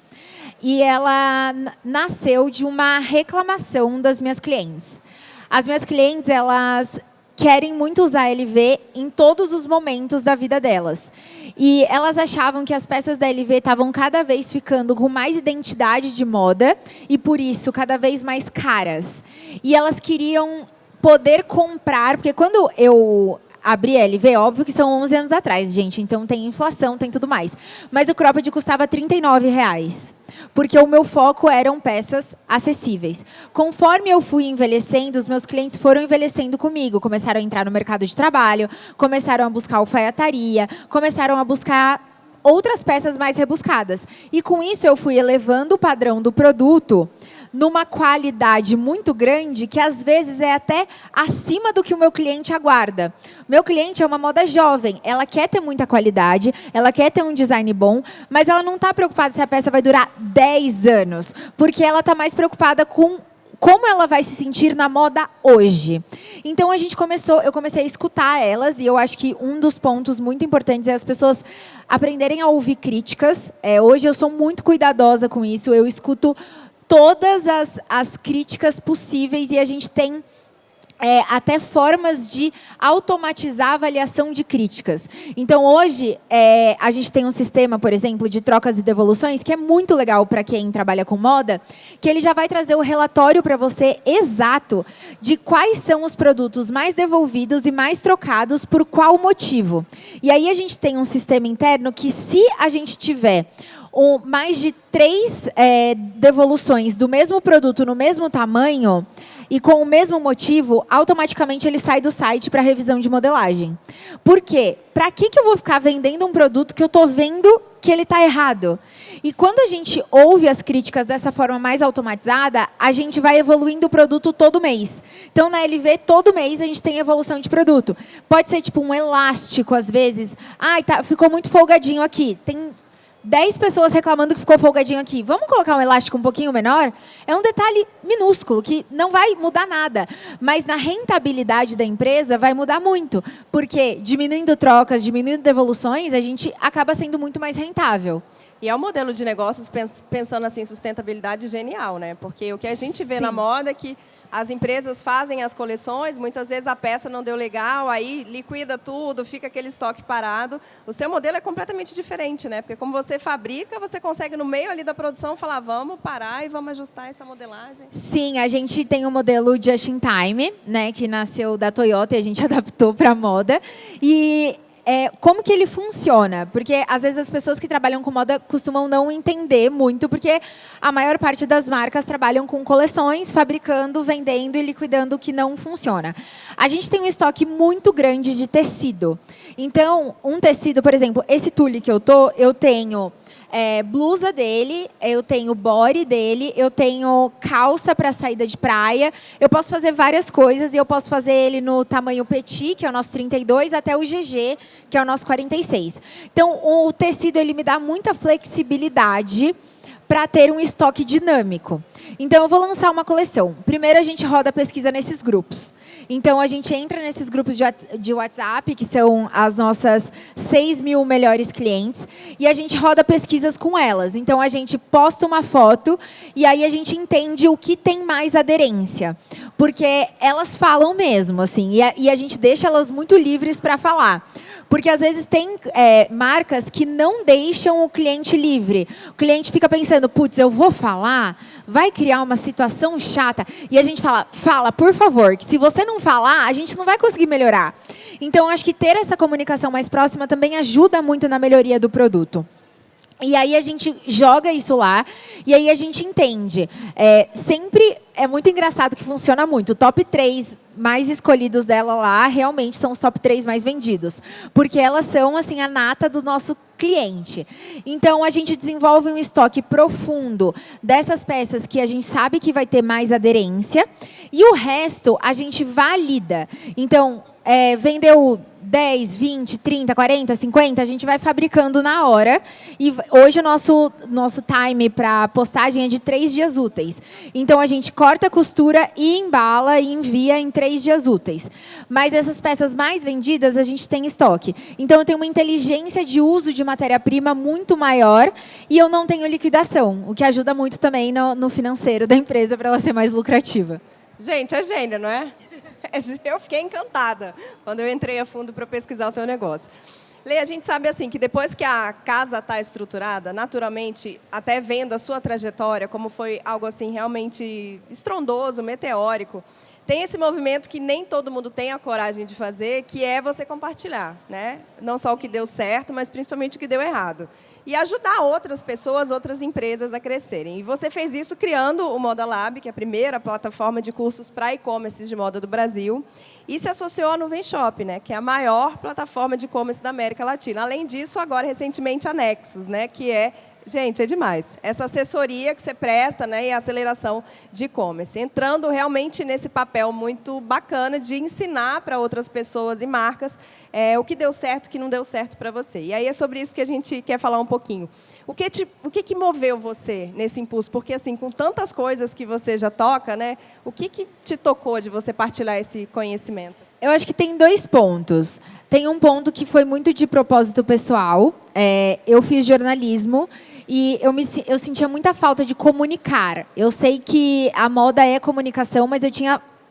E ela nasceu de uma reclamação das minhas clientes. As minhas clientes, elas querem muito usar a LV em todos os momentos da vida delas. E elas achavam que as peças da LV estavam cada vez ficando com mais identidade de moda e, por isso, cada vez mais caras. E elas queriam poder comprar, porque quando eu abri a LV, óbvio que são 11 anos atrás, gente, então tem inflação, tem tudo mais. Mas o cropped custava R$39. Porque o meu foco eram peças acessíveis. Conforme eu fui envelhecendo, os meus clientes foram envelhecendo comigo. Começaram a entrar no mercado de trabalho, começaram a buscar alfaiataria, começaram a buscar outras peças mais rebuscadas. E com isso eu fui elevando o padrão do produto numa qualidade muito grande, que às vezes é até acima do que o meu cliente aguarda. Meu cliente é uma moda jovem, ela quer ter muita qualidade, ela quer ter um design bom, mas ela não está preocupada se a peça vai durar 10 anos, porque ela está mais preocupada com como ela vai se sentir na moda hoje. Então eu comecei a escutar elas, e eu acho que um dos pontos muito importantes é as pessoas aprenderem a ouvir críticas. Hoje eu sou muito cuidadosa com isso, eu escuto todas as críticas possíveis, e a gente tem até formas de automatizar a avaliação de críticas. Então, hoje, a gente tem um sistema, por exemplo, de trocas e devoluções, que é muito legal para quem trabalha com moda, que ele já vai trazer o relatório para você exato de quais são os produtos mais devolvidos e mais trocados por qual motivo. E aí a gente tem um sistema interno que, se a gente tiver mais de 3 devoluções do mesmo produto no mesmo tamanho e com o mesmo motivo, automaticamente ele sai do site para revisão de modelagem. Por quê? Para que eu vou ficar vendendo um produto que eu estou vendo que ele está errado? E quando a gente ouve as críticas dessa forma mais automatizada, a gente vai evoluindo o produto todo mês. Então, na LV, todo mês a gente tem evolução de produto. Pode ser tipo um elástico, às vezes. Ficou muito folgadinho aqui. Tem 10 pessoas reclamando que ficou folgadinho aqui. Vamos colocar um elástico um pouquinho menor? É um detalhe minúsculo, que não vai mudar nada. Mas na rentabilidade da empresa vai mudar muito. Porque diminuindo trocas, diminuindo devoluções, a gente acaba sendo muito mais rentável. E é um modelo de negócios, pensando assim, sustentabilidade genial, né? Porque o que a gente vê Sim. na moda é que as empresas fazem as coleções, muitas vezes a peça não deu legal, aí liquida tudo, fica aquele estoque parado. O seu modelo é completamente diferente, né? Porque como você fabrica, você consegue, no meio ali da produção, falar, vamos parar e vamos ajustar essa modelagem. Sim, a gente tem o modelo Just in Time, né, que nasceu da Toyota e a gente adaptou para a moda. E como que ele funciona? Porque, às vezes, as pessoas que trabalham com moda costumam não entender muito, porque a maior parte das marcas trabalham com coleções, fabricando, vendendo e liquidando o que não funciona. A gente tem um estoque muito grande de tecido. Então, um tecido, por exemplo, esse tule que eu tenho blusa dele, eu tenho body dele, eu tenho calça para saída de praia. Eu posso fazer várias coisas, e eu posso fazer ele no tamanho petit, que é o nosso 32, até o GG, que é o nosso 46. Então, o tecido ele me dá muita flexibilidade para ter um estoque dinâmico. Então, eu vou lançar uma coleção. Primeiro, a gente roda pesquisa nesses grupos. Então, a gente entra nesses grupos de WhatsApp, que são as nossas 6.000 melhores clientes, e a gente roda pesquisas com elas. Então, a gente posta uma foto e aí a gente entende o que tem mais aderência. Porque elas falam mesmo, assim, e a gente deixa elas muito livres para falar. Porque, às vezes, tem marcas que não deixam o cliente livre. O cliente fica pensando, putz, eu vou falar, vai criar uma situação chata. E a gente fala, por favor, que se você não falar, a gente não vai conseguir melhorar. Então, acho que ter essa comunicação mais próxima também ajuda muito na melhoria do produto. E aí a gente joga isso lá, e aí a gente entende. Sempre é muito engraçado que funciona muito. O top 3 mais escolhidos dela lá, realmente são os top 3 mais vendidos. Porque elas são, assim, a nata do nosso cliente. Então, a gente desenvolve um estoque profundo dessas peças que a gente sabe que vai ter mais aderência. E o resto, a gente valida. Então, vendeu 10, 20, 30, 40, 50, a gente vai fabricando na hora. E hoje o nosso time para postagem é de 3 dias úteis. Então, a gente corta a costura e embala e envia em 3 dias úteis. Mas essas peças mais vendidas, a gente tem estoque. Então, eu tenho uma inteligência de uso de matéria-prima muito maior e eu não tenho liquidação, o que ajuda muito também no financeiro da empresa para ela ser mais lucrativa. Gente, é gênio, não é? Eu fiquei encantada quando eu entrei a fundo para pesquisar o teu negócio. Lê, a gente sabe assim que depois que a casa está estruturada, naturalmente, até vendo a sua trajetória, como foi algo assim realmente estrondoso, meteórico, tem esse movimento que nem todo mundo tem a coragem de fazer, que é você compartilhar, né? Não só o que deu certo, mas principalmente o que deu errado. E ajudar outras pessoas, outras empresas a crescerem. E você fez isso criando o Moda Lab, que é a primeira plataforma de cursos para e-commerce de moda do Brasil, e se associou à Nuvem Shop, né, que é a maior plataforma de e-commerce da América Latina. Além disso, agora, recentemente, a Nexus, né, que é... Gente, é demais. Essa assessoria que você presta, né, e a aceleração de e-commerce. Entrando realmente nesse papel muito bacana de ensinar para outras pessoas e marcas o que deu certo e o que não deu certo para você. E aí é sobre isso que a gente quer falar um pouquinho. O que moveu você nesse impulso? Porque, assim, com tantas coisas que você já toca, né, o que te tocou de você partilhar esse conhecimento? Eu acho que tem 2 pontos. Tem um ponto que foi muito de propósito pessoal. Eu fiz jornalismo e eu sentia muita falta de comunicar. Eu sei que a moda é comunicação, mas eu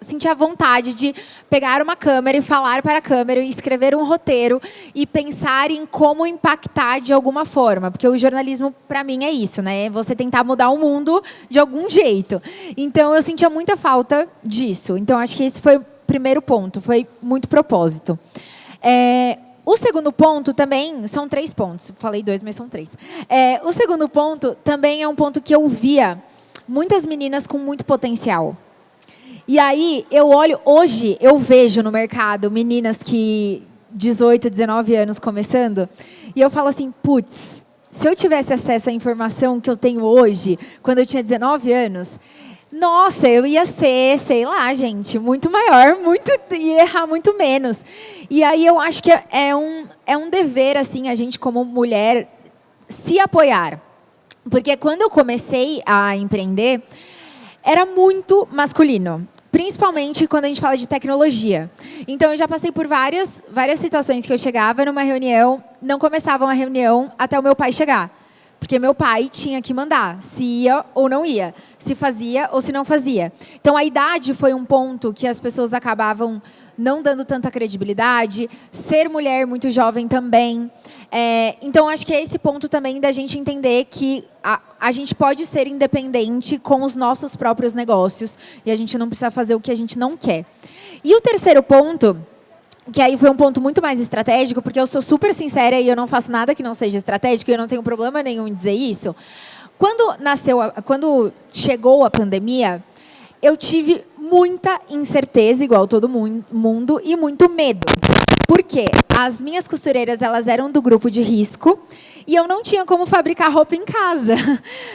sentia vontade de pegar uma câmera e falar para a câmera, e escrever um roteiro e pensar em como impactar de alguma forma. Porque o jornalismo, para mim, é isso, né? Você tentar mudar o mundo de algum jeito. Então, eu sentia muita falta disso. Então, acho que esse foi o primeiro ponto. Foi muito propósito. O segundo ponto também, são 3 pontos. Falei 2, mas são 3. O segundo ponto também é um ponto que eu via muitas meninas com muito potencial. E aí, hoje eu vejo no mercado meninas que 18, 19 anos começando, e eu falo assim, putz, se eu tivesse acesso à informação que eu tenho hoje, quando eu tinha 19 anos, nossa, eu ia ser, sei lá, gente, muito maior, ia errar muito menos. E aí eu acho que é um dever, assim, a gente como mulher se apoiar. Porque quando eu comecei a empreender, era muito masculino. Principalmente quando a gente fala de tecnologia. Então, eu já passei por várias situações que eu chegava numa reunião, não começava uma reunião até o meu pai chegar. Porque meu pai tinha que mandar se ia ou não ia, se fazia ou se não fazia. Então, a idade foi um ponto que as pessoas acabavam não dando tanta credibilidade. Ser mulher muito jovem também. Então, acho que é esse ponto também da gente entender que a gente pode ser independente com os nossos próprios negócios e a gente não precisa fazer o que a gente não quer. E o terceiro ponto, que aí foi um ponto muito mais estratégico, porque eu sou super sincera e eu não faço nada que não seja estratégico e eu não tenho problema nenhum em dizer isso. Quando chegou a pandemia, eu tive muita incerteza, igual todo mundo, e muito medo. Por quê? As minhas costureiras, elas eram do grupo de risco e eu não tinha como fabricar roupa em casa.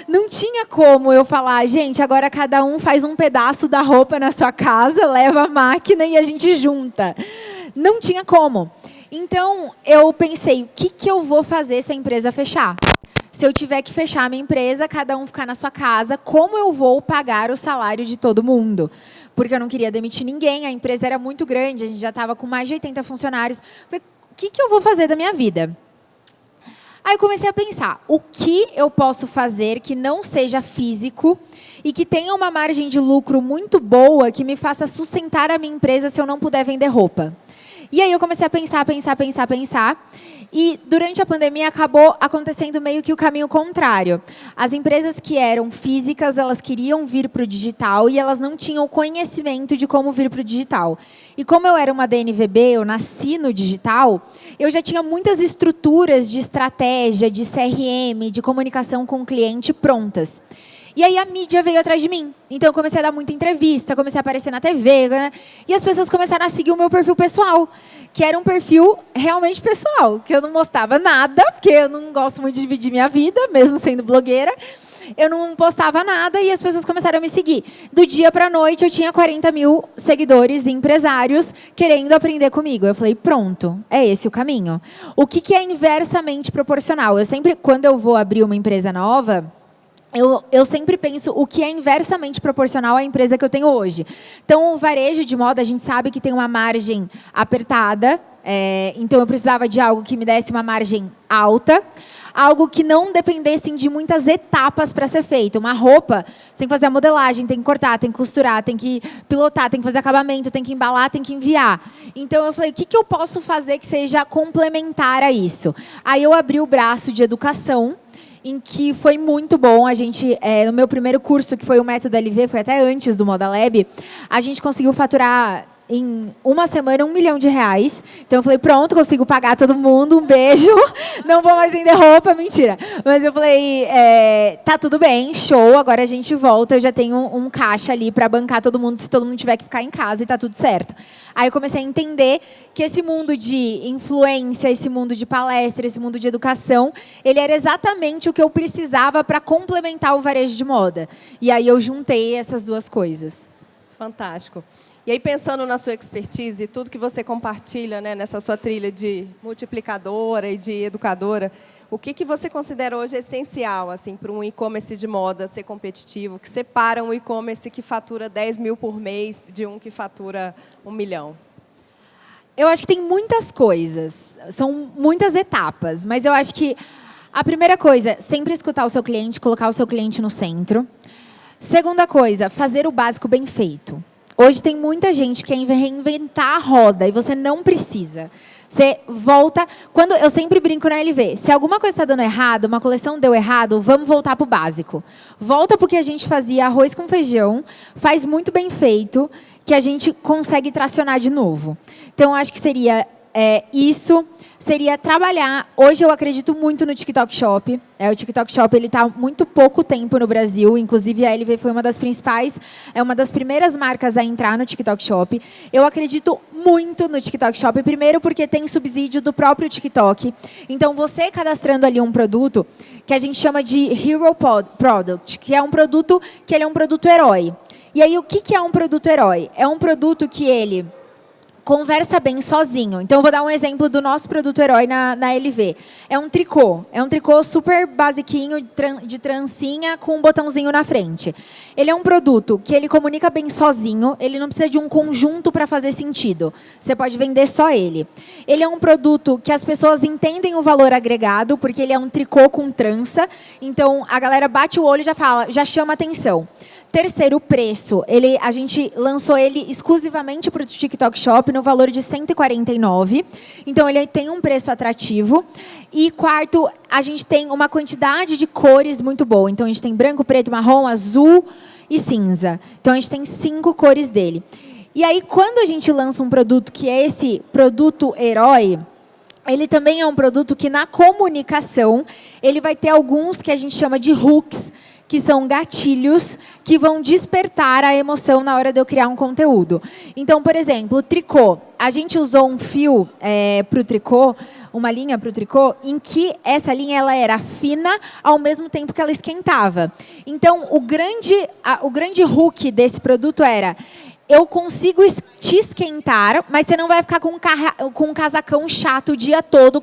Não tinha como eu falar, gente, agora cada um faz um pedaço da roupa na sua casa, leva a máquina e a gente junta. Não tinha como. Então, eu pensei, o que eu vou fazer se a empresa fechar? Se eu tiver que fechar a minha empresa, cada um ficar na sua casa, como eu vou pagar o salário de todo mundo? Porque eu não queria demitir ninguém, a empresa era muito grande, a gente já estava com mais de 80 funcionários. Falei, o que eu vou fazer da minha vida? Aí eu comecei a pensar, o que eu posso fazer que não seja físico e que tenha uma margem de lucro muito boa que me faça sustentar a minha empresa se eu não puder vender roupa? E aí eu comecei a pensar. E, durante a pandemia, acabou acontecendo meio que o caminho contrário. As empresas que eram físicas, elas queriam vir para o digital e elas não tinham conhecimento de como vir para o digital. E como eu era uma DNVB, eu nasci no digital, eu já tinha muitas estruturas de estratégia, de CRM, de comunicação com o cliente prontas. E aí a mídia veio atrás de mim. Então eu comecei a dar muita entrevista, comecei a aparecer na TV, né? E as pessoas começaram a seguir o meu perfil pessoal, que era um perfil realmente pessoal, que eu não postava nada, porque eu não gosto muito de dividir minha vida, mesmo sendo blogueira. Eu não postava nada e as pessoas começaram a me seguir. Do dia para a noite, eu tinha 40 mil seguidores e empresários querendo aprender comigo. Eu falei, pronto, é esse o caminho. O que é inversamente proporcional? Eu sempre, quando eu vou abrir uma empresa nova, eu sempre penso o que é inversamente proporcional à empresa que eu tenho hoje. Então, o varejo de moda, a gente sabe que tem uma margem apertada. Então, eu precisava de algo que me desse uma margem alta. Algo que não dependesse de muitas etapas para ser feito. Uma roupa, você tem que fazer a modelagem, tem que cortar, tem que costurar, tem que pilotar, tem que fazer acabamento, tem que embalar, tem que enviar. Então, eu falei, o que eu posso fazer que seja complementar a isso? Aí, eu abri o braço de educação, em que foi muito bom. A gente, no meu primeiro curso, que foi o Método LV, foi até antes do Moda Lab, a gente conseguiu faturar em uma semana R$1 milhão. Então eu falei, pronto, consigo pagar todo mundo, um beijo, não vou mais vender roupa, mentira. Mas eu falei, tá tudo bem, show, agora a gente volta, eu já tenho um caixa ali para bancar todo mundo, se todo mundo tiver que ficar em casa e tá tudo certo. Aí eu comecei a entender que esse mundo de influência, esse mundo de palestra, esse mundo de educação, ele era exatamente o que eu precisava para complementar o varejo de moda. E aí eu juntei essas duas coisas. Fantástico. E aí, pensando na sua expertise e tudo que você compartilha, né, nessa sua trilha de multiplicadora e de educadora, o que você considera hoje essencial assim, para um e-commerce de moda ser competitivo, que separa um e-commerce que fatura 10 mil por mês de um que fatura 1 milhão? Eu acho que tem muitas coisas, são muitas etapas, mas eu acho que a primeira coisa, sempre escutar o seu cliente, colocar o seu cliente no centro. Segunda coisa, fazer o básico bem feito. Hoje tem muita gente que quer reinventar a roda e você não precisa. Você volta... Eu sempre brinco na LV. Se alguma coisa está dando errado, uma coleção deu errado, vamos voltar para o básico. Volta porque a gente fazia arroz com feijão, faz muito bem feito, que a gente consegue tracionar de novo. Então, acho que seria isso. Seria trabalhar... Hoje eu acredito muito no TikTok Shop. O TikTok Shop está há muito pouco tempo no Brasil. Inclusive, a LV foi uma das principais, uma das primeiras marcas a entrar no TikTok Shop. Eu acredito muito no TikTok Shop. Primeiro, porque tem subsídio do próprio TikTok. Então, você cadastrando ali um produto que a gente chama de Hero Product, que é um produto que ele é um produto herói. E aí, o que é um produto herói? É um produto que ele conversa bem sozinho. Então, eu vou dar um exemplo do nosso produto herói na LV. É um tricô. É um tricô super basiquinho, de trancinha, com um botãozinho na frente. Ele é um produto que ele comunica bem sozinho, ele não precisa de um conjunto para fazer sentido. Você pode vender só ele. Ele é um produto que as pessoas entendem o valor agregado, porque ele é um tricô com trança. Então, a galera bate o olho e já chama atenção. Terceiro, o preço. A gente lançou ele exclusivamente para o TikTok Shop no valor de R$149. Então, ele tem um preço atrativo. E quarto, a gente tem uma quantidade de cores muito boa. Então, a gente tem branco, preto, marrom, azul e cinza. Então, a gente tem 5 cores dele. E aí, quando a gente lança um produto que é esse produto herói, ele também é um produto que, na comunicação, ele vai ter alguns que a gente chama de hooks, que são gatilhos que vão despertar a emoção na hora de eu criar um conteúdo. Então, por exemplo, o tricô. A gente usou um fio para o tricô, uma linha para o tricô, em que essa linha ela era fina ao mesmo tempo que ela esquentava. Então, o grande hook desse produto era: eu consigo te esquentar, mas você não vai ficar com um casacão chato o dia todo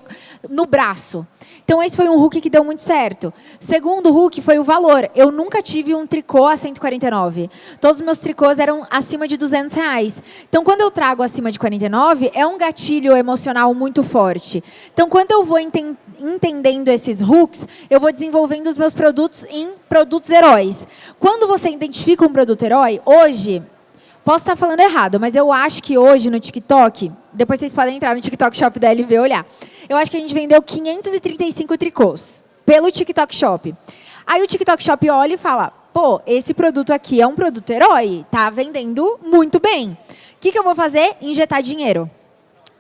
no braço. Então, esse foi um hook que deu muito certo. Segundo hook foi o valor. Eu nunca tive um tricô a R$149. Todos os meus tricôs eram acima de R$200. Então, quando eu trago acima de R$49, é um gatilho emocional muito forte. Então, quando eu vou entendendo esses hooks, eu vou desenvolvendo os meus produtos em produtos heróis. Quando você identifica um produto herói, hoje... Posso estar falando errado, mas eu acho que hoje no TikTok, depois vocês podem entrar no TikTok Shop da LV e olhar. eu acho que a gente vendeu 535 tricôs pelo TikTok Shop. Aí o TikTok Shop olha e fala, pô, esse produto aqui é um produto herói, tá vendendo muito bem. O que eu vou fazer? Injetar dinheiro.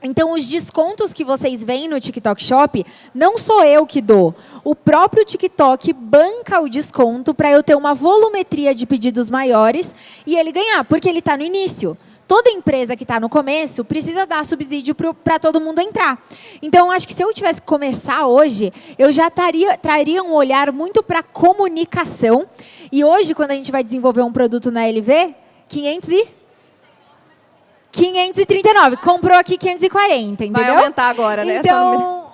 Então, os descontos que vocês veem no TikTok Shop, não sou eu que dou. O próprio TikTok banca o desconto para eu ter uma volumetria de pedidos maiores e ele ganhar, porque ele está no início. Toda empresa que está no começo precisa dar subsídio para todo mundo entrar. Então, acho que se eu tivesse que começar hoje, eu já traria um olhar muito para a comunicação. E hoje, quando a gente vai desenvolver um produto na LV, 539. Comprou aqui 540, entendeu? Vai aumentar agora, né? Então,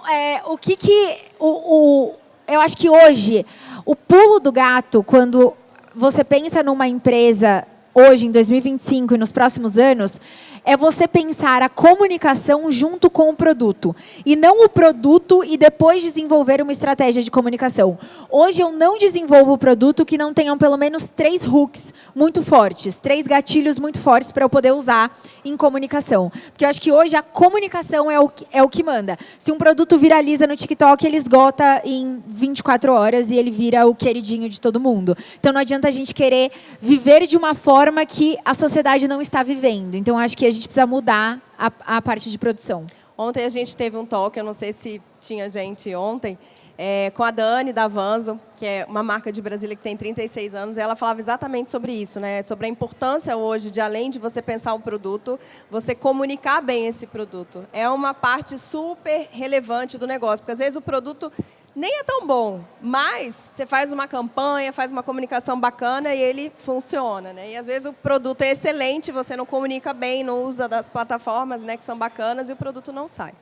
eu acho que hoje, o pulo do gato, quando você pensa numa empresa, hoje, em 2025 e nos próximos anos, é você pensar a comunicação junto com o produto. E não o produto e depois desenvolver uma estratégia de comunicação. Hoje eu não desenvolvo o produto que não tenham pelo menos 3 hooks muito fortes, 3 gatilhos muito fortes para eu poder usar em comunicação. Porque eu acho que hoje a comunicação é o que manda. Se um produto viraliza no TikTok, ele esgota em 24 horas e ele vira o queridinho de todo mundo. Então não adianta a gente querer viver de uma forma que a sociedade não está vivendo. Então acho que a gente precisa mudar a parte de produção. Ontem a gente teve um talk, eu não sei se tinha gente ontem, com a Dani da Avanzo, que é uma marca de Brasília que tem 36 anos, e ela falava exatamente sobre isso, né? Sobre a importância hoje de, além de você pensar um produto, você comunicar bem esse produto. É uma parte super relevante do negócio, porque às vezes o produto nem é tão bom, mas você faz uma campanha, faz uma comunicação bacana e ele funciona, né? E às vezes o produto é excelente, você não comunica bem, não usa das plataformas, né, que são bacanas e o produto não sai.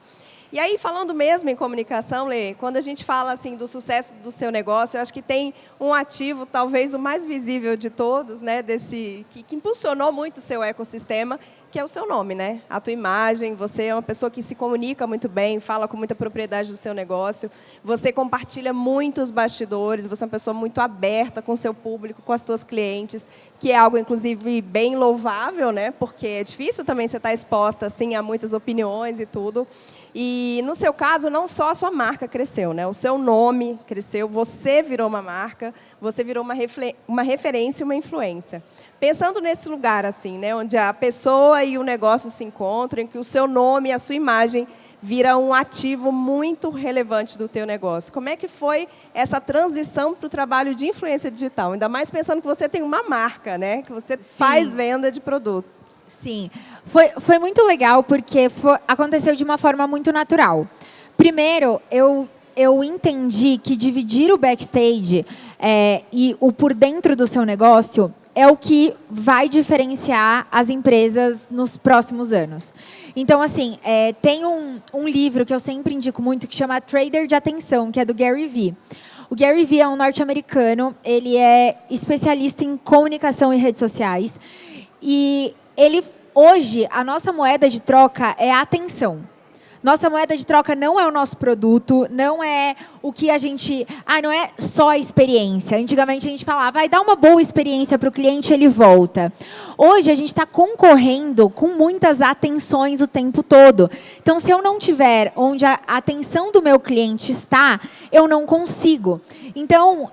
E aí, falando mesmo em comunicação, Lê, quando a gente fala assim, do sucesso do seu negócio, eu acho que tem um ativo, talvez o mais visível de todos, né, que impulsionou muito o seu ecossistema, que é o seu nome, né? A tua imagem, você é uma pessoa que se comunica muito bem, fala com muita propriedade do seu negócio, você compartilha muitos bastidores, você é uma pessoa muito aberta com o seu público, com as tuas clientes, que é algo, inclusive, bem louvável, né? Porque é difícil também você estar exposta assim, a muitas opiniões e tudo. E, no seu caso, não só a sua marca cresceu, né? O seu nome cresceu, você virou uma marca, você virou uma referência e uma influência. Pensando nesse lugar, assim, né? Onde a pessoa e o negócio se encontram, em que o seu nome e a sua imagem vira um ativo muito relevante do teu negócio. Como é que foi essa transição para o trabalho de influência digital? Ainda mais pensando que você tem uma marca, né? Que você faz venda de produtos. Sim, foi muito legal porque aconteceu de uma forma muito natural. Primeiro, eu entendi que dividir o backstage e o por dentro do seu negócio é o que vai diferenciar as empresas nos próximos anos. Então, assim, tem um livro que eu sempre indico muito que chama Trader de Atenção, que é do Gary Vee. O Gary Vee é um norte-americano, ele é especialista em comunicação e redes sociais. E hoje, a nossa moeda de troca é a atenção. Nossa moeda de troca não é o nosso produto, não é o que a gente... não é só a experiência. Antigamente a gente falava, vai dar uma boa experiência para o cliente, ele volta. Hoje a gente está concorrendo com muitas atenções o tempo todo. Então, se eu não tiver onde a atenção do meu cliente está, eu não consigo. Então,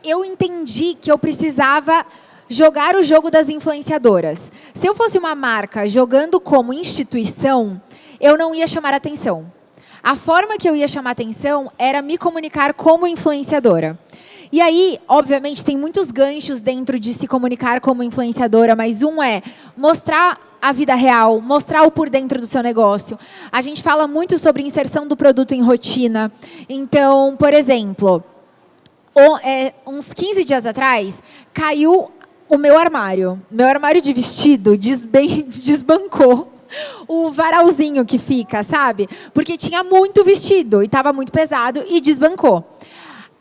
eu entendi que eu precisava jogar o jogo das influenciadoras. Se eu fosse uma marca jogando como instituição, eu não ia chamar atenção. A forma que eu ia chamar atenção era me comunicar como influenciadora. E aí, obviamente, tem muitos ganchos dentro de se comunicar como influenciadora, mas um é mostrar a vida real, mostrar o por dentro do seu negócio. A gente fala muito sobre inserção do produto em rotina. Então, por exemplo, uns 15 dias atrás, caiu o meu armário. Meu armário de vestido desbancou o varalzinho que fica, sabe? Porque tinha muito vestido e estava muito pesado e desbancou.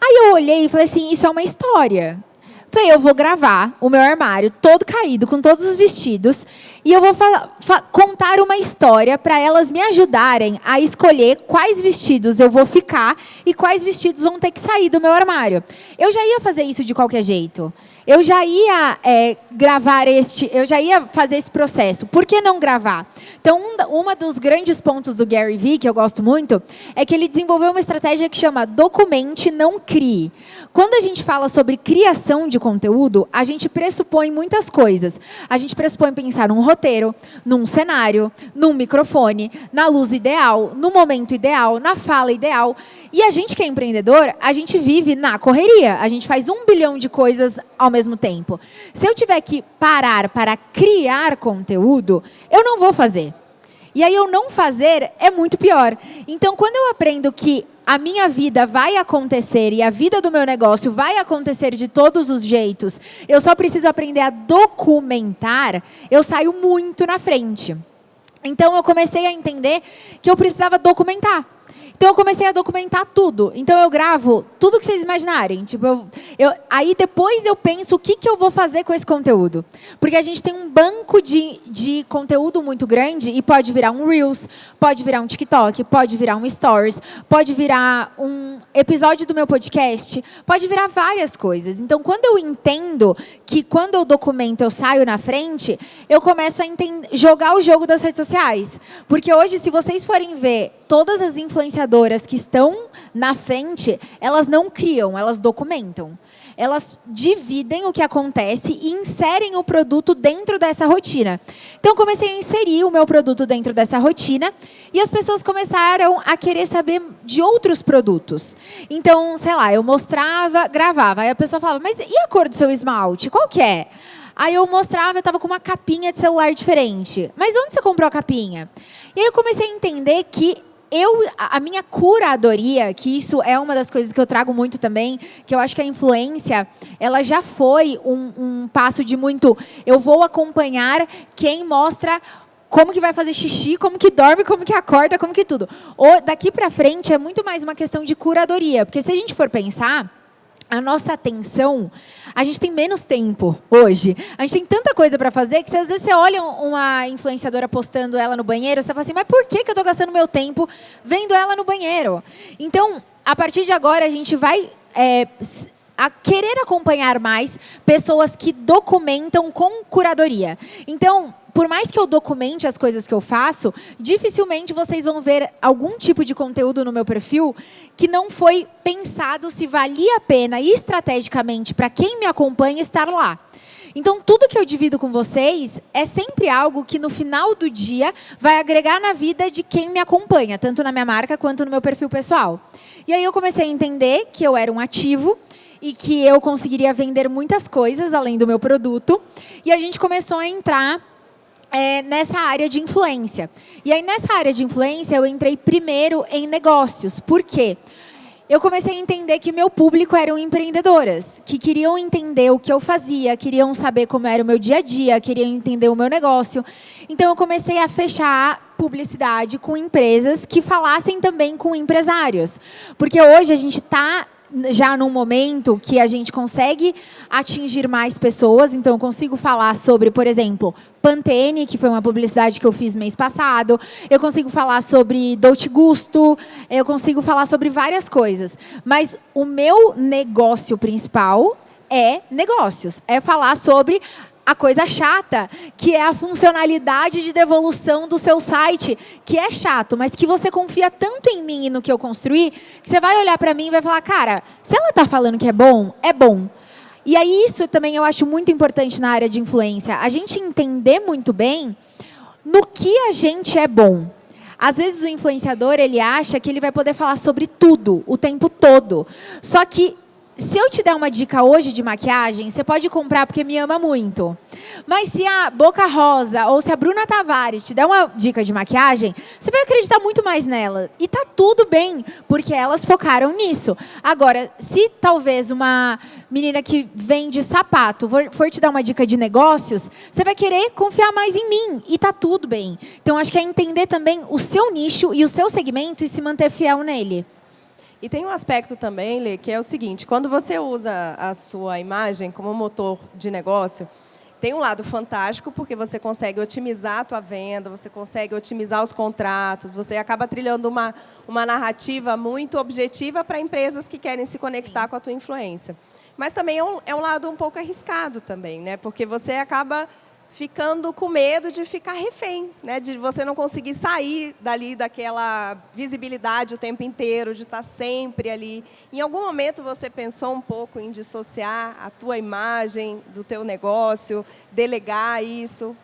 Aí eu olhei e falei assim, isso é uma história. Falei, eu vou gravar o meu armário todo caído, com todos os vestidos, e eu vou contar uma história para elas me ajudarem a escolher quais vestidos eu vou ficar e quais vestidos vão ter que sair do meu armário. Eu já ia fazer isso de qualquer jeito. eu já ia eu já ia fazer esse processo. Por que não gravar? Então, uma dos grandes pontos do Gary Vee, que eu gosto muito, é que ele desenvolveu uma estratégia que chama documente, não crie. Quando a gente fala sobre criação de conteúdo, a gente pressupõe muitas coisas. A gente pressupõe pensar num roteiro, num cenário, num microfone, na luz ideal, no momento ideal, na fala ideal. E a gente que é empreendedor, a gente vive na correria. A gente faz 1 bilhão de coisas ao mesmo tempo. Se eu tiver que parar para criar conteúdo, eu não vou fazer. E aí eu não fazer é muito pior. Então, quando eu aprendo que a minha vida vai acontecer e a vida do meu negócio vai acontecer de todos os jeitos, eu só preciso aprender a documentar, eu saio muito na frente. Então, eu comecei a entender que eu precisava documentar. Então, eu comecei a documentar tudo. Então, eu gravo tudo que vocês imaginarem. Tipo, aí, depois, eu penso o que eu vou fazer com esse conteúdo. Porque a gente tem um banco de conteúdo muito grande e pode virar um Reels, pode virar um TikTok, pode virar um Stories, pode virar um episódio do meu podcast, pode virar várias coisas. Então, quando eu entendo que quando eu documento eu saio na frente, eu começo a jogar o jogo das redes sociais. Porque hoje, se vocês forem ver todas as influenciadoras que estão na frente, elas não criam, elas documentam. Elas dividem o que acontece e inserem o produto dentro dessa rotina. Então, eu comecei a inserir o meu produto dentro dessa rotina e as pessoas começaram a querer saber de outros produtos. Então, sei lá, eu mostrava, gravava. Aí a pessoa falava, mas e a cor do seu esmalte? Qual que é? Aí eu mostrava, eu estava com uma capinha de celular diferente. Mas onde você comprou a capinha? E aí eu comecei a entender que a minha curadoria, que isso é uma das coisas que eu trago muito também, que eu acho que a influência, ela já foi um passo de muito, eu vou acompanhar quem mostra como que vai fazer xixi, como que dorme, como que acorda, como que tudo. Daqui para frente é muito mais uma questão de curadoria, porque se a gente for pensar, a nossa atenção, a gente tem menos tempo hoje. A gente tem tanta coisa para fazer que às vezes você olha uma influenciadora postando ela no banheiro, você fala assim, mas por que eu estou gastando meu tempo vendo ela no banheiro? Então, a partir de agora, a gente vai a querer acompanhar mais pessoas que documentam com curadoria. Então, por mais que eu documente as coisas que eu faço, dificilmente vocês vão ver algum tipo de conteúdo no meu perfil que não foi pensado se valia a pena estrategicamente para quem me acompanha estar lá. Então, tudo que eu divido com vocês é sempre algo que, no final do dia, vai agregar na vida de quem me acompanha, tanto na minha marca quanto no meu perfil pessoal. E aí eu comecei a entender que eu era um ativo e que eu conseguiria vender muitas coisas além do meu produto. E a gente começou a entrar nessa área de influência. E aí, nessa área de influência, eu entrei primeiro em negócios. Por quê? Eu comecei a entender que meu público eram empreendedoras, que queriam entender o que eu fazia, queriam saber como era o meu dia a dia, queriam entender o meu negócio. Então, eu comecei a fechar publicidade com empresas que falassem também com empresários. Porque hoje a gente está já num momento que a gente consegue atingir mais pessoas. Então, eu consigo falar sobre, por exemplo, Pantene, que foi uma publicidade que eu fiz mês passado. Eu consigo falar sobre Dolce Gusto. Eu consigo falar sobre várias coisas. Mas o meu negócio principal é negócios. É falar sobre a coisa chata, que é a funcionalidade de devolução do seu site, que é chato, mas que você confia tanto em mim e no que eu construí, que você vai olhar para mim e vai falar, cara, se ela está falando que é bom, é bom. E aí isso também eu acho muito importante na área de influência, a gente entender muito bem no que a gente é bom. Às vezes o influenciador, ele acha que ele vai poder falar sobre tudo, o tempo todo. Só que, se eu te der uma dica hoje de maquiagem, você pode comprar porque me ama muito. Mas se a Boca Rosa ou se a Bruna Tavares te der uma dica de maquiagem, você vai acreditar muito mais nela. E tá tudo bem, porque elas focaram nisso. Agora, se talvez uma menina que vende sapato for te dar uma dica de negócios, você vai querer confiar mais em mim. E tá tudo bem. Então, acho que é entender também o seu nicho e o seu segmento e se manter fiel nele. E tem um aspecto também, Lê, que é o seguinte, quando você usa a sua imagem como motor de negócio, tem um lado fantástico, porque você consegue otimizar a tua venda, você consegue otimizar os contratos, você acaba trilhando uma narrativa muito objetiva para empresas que querem se conectar com a tua influência. Mas também é um lado um pouco arriscado também, né? Porque você acaba ficando com medo de ficar refém, né? De você não conseguir sair dali daquela visibilidade o tempo inteiro, de estar sempre ali. Em algum momento você pensou um pouco em dissociar a tua imagem do teu negócio, delegar isso?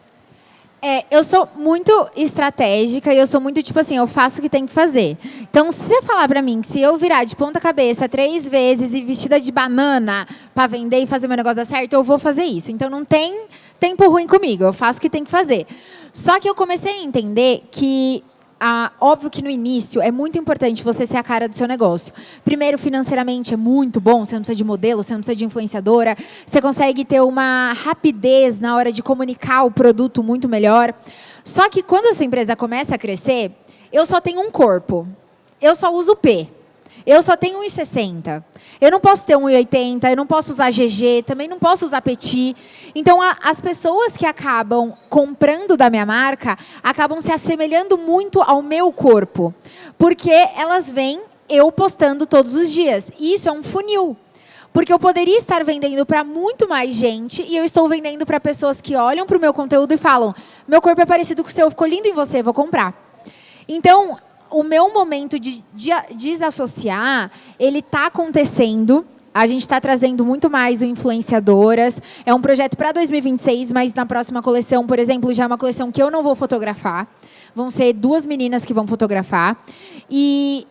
Eu sou muito estratégica e eu sou muito, tipo assim, eu faço o que tem que fazer. Então, se você falar pra mim que se eu virar de ponta cabeça 3 vezes e vestida de banana pra vender e fazer meu negócio dar certo, eu vou fazer isso. Então, não tem tempo ruim comigo, eu faço o que tem que fazer. Só que eu comecei a entender que, óbvio que no início é muito importante você ser a cara do seu negócio. Primeiro, financeiramente é muito bom, você não precisa de modelo, você não precisa de influenciadora, você consegue ter uma rapidez na hora de comunicar o produto muito melhor. Só que quando a sua empresa começa a crescer, eu só tenho um corpo, eu só uso P. Eu só tenho 1,60. Eu não posso ter 1,80, eu não posso usar GG, também não posso usar Petit. Então, as pessoas que acabam comprando da minha marca acabam se assemelhando muito ao meu corpo. Porque elas veem eu postando todos os dias. E isso é um funil. Porque eu poderia estar vendendo para muito mais gente e eu estou vendendo para pessoas que olham para o meu conteúdo e falam: meu corpo é parecido com o seu, ficou lindo em você, vou comprar. Então, o meu momento de desassociar, ele está acontecendo. A gente está trazendo muito mais o influenciadoras. É um projeto para 2026, mas na próxima coleção, por exemplo, já é uma coleção que eu não vou fotografar. Vão ser 2 meninas que vão fotografar. E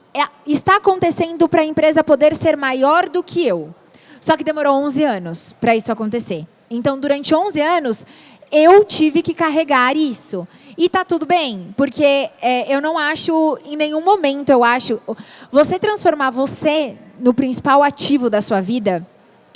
está acontecendo para a empresa poder ser maior do que eu. Só que demorou 11 anos para isso acontecer. Então, durante 11 anos, eu tive que carregar isso. E tá tudo bem, porque eu não acho, em nenhum momento, eu acho, você transformar você no principal ativo da sua vida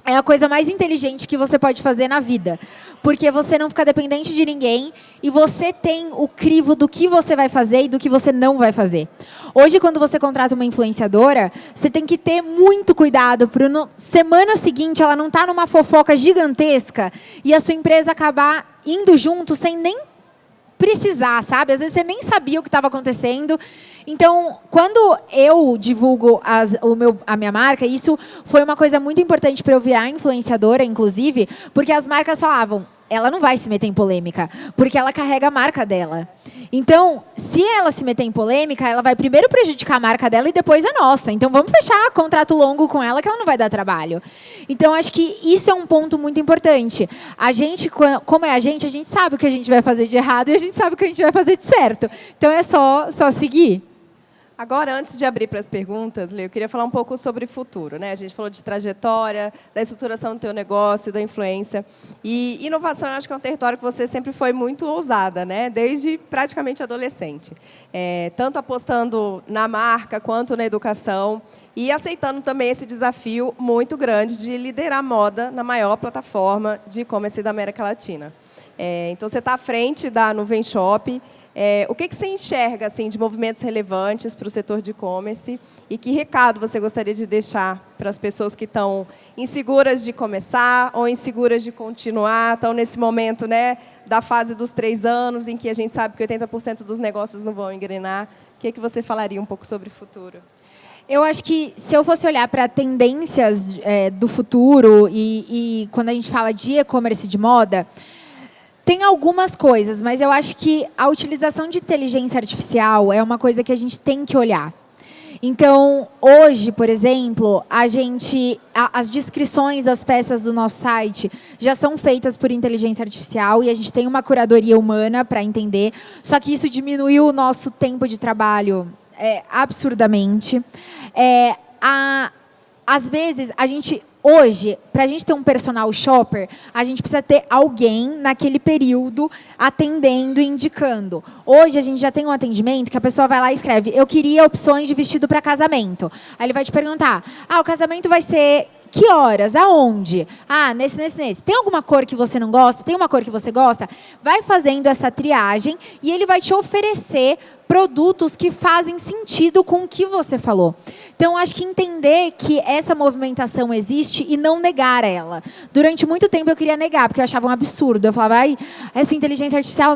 é a coisa mais inteligente que você pode fazer na vida. Porque você não fica dependente de ninguém e você tem o crivo do que você vai fazer e do que você não vai fazer. Hoje, quando você contrata uma influenciadora, você tem que ter muito cuidado para na semana seguinte ela não estar numa fofoca gigantesca e a sua empresa acabar indo junto sem nem precisar, sabe? Às vezes você nem sabia o que estava acontecendo. Então, quando eu divulgo a minha marca, isso foi uma coisa muito importante para eu virar influenciadora, inclusive, porque as marcas falavam: ela não vai se meter em polêmica, porque ela carrega a marca dela. Então, se ela se meter em polêmica, ela vai primeiro prejudicar a marca dela e depois a nossa. Então, vamos fechar contrato longo com ela, que ela não vai dar trabalho. Então, acho que isso é um ponto muito importante. A gente, como é a gente sabe o que a gente vai fazer de errado e a gente sabe o que a gente vai fazer de certo. Então, é só seguir. Agora, antes de abrir para as perguntas, Lê, eu queria falar um pouco sobre o futuro, né? A gente falou de trajetória, da estruturação do teu negócio, da influência. E inovação, eu acho que é um território que você sempre foi muito ousada, né? Desde praticamente adolescente. Tanto apostando na marca, quanto na educação. E aceitando também esse desafio muito grande de liderar moda na maior plataforma de e-commerce da América Latina. Então, você está à frente da Nuvem Shop. O que você enxerga assim, de movimentos relevantes para o setor de e-commerce e que recado você gostaria de deixar para as pessoas que estão inseguras de começar ou inseguras de continuar, estão nesse momento, né, da fase dos 3 anos, em que a gente sabe que 80% dos negócios não vão engrenar? O que você falaria um pouco sobre o futuro? Eu acho que, se eu fosse olhar para tendências do futuro e quando a gente fala de e-commerce de moda, tem algumas coisas, mas eu acho que a utilização de inteligência artificial é uma coisa que a gente tem que olhar. Então, hoje, por exemplo, as descrições das peças do nosso site já são feitas por inteligência artificial e a gente tem uma curadoria humana para entender, só que isso diminuiu o nosso tempo de trabalho absurdamente. Às vezes, hoje, para a gente ter um personal shopper, a gente precisa ter alguém naquele período atendendo e indicando. Hoje, a gente já tem um atendimento que a pessoa vai lá e escreve: eu queria opções de vestido para casamento. Aí ele vai te perguntar: o casamento vai ser que horas? Aonde? Nesse. Tem alguma cor que você não gosta? Tem uma cor que você gosta? Vai fazendo essa triagem e ele vai te oferecer produtos que fazem sentido com o que você falou. Então, acho que entender que essa movimentação existe e não negar ela. Durante muito tempo eu queria negar, porque eu achava um absurdo. Eu falava, ai, essa inteligência artificial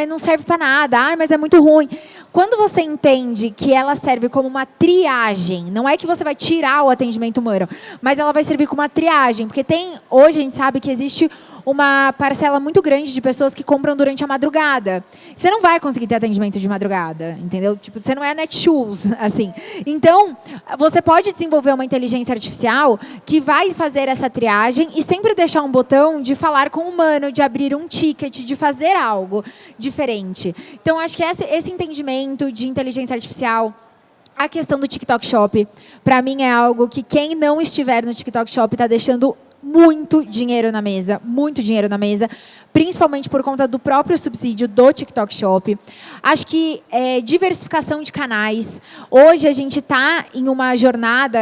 não serve para nada, ai, mas é muito ruim. Quando você entende que ela serve como uma triagem, não é que você vai tirar o atendimento humano, mas ela vai servir como uma triagem, porque hoje a gente sabe que existe uma parcela muito grande de pessoas que compram durante a madrugada. Você não vai conseguir ter atendimento de madrugada, entendeu? Tipo, você não é Netshoes, assim. Então, você pode desenvolver uma inteligência artificial que vai fazer essa triagem e sempre deixar um botão de falar com o humano, de abrir um ticket, de fazer algo diferente. Então, acho que esse entendimento de inteligência artificial, a questão do TikTok Shop, para mim é algo que quem não estiver no TikTok Shop está deixando muito dinheiro na mesa, principalmente por conta do próprio subsídio do TikTok Shop. Acho que diversificação de canais. Hoje a gente está em uma jornada,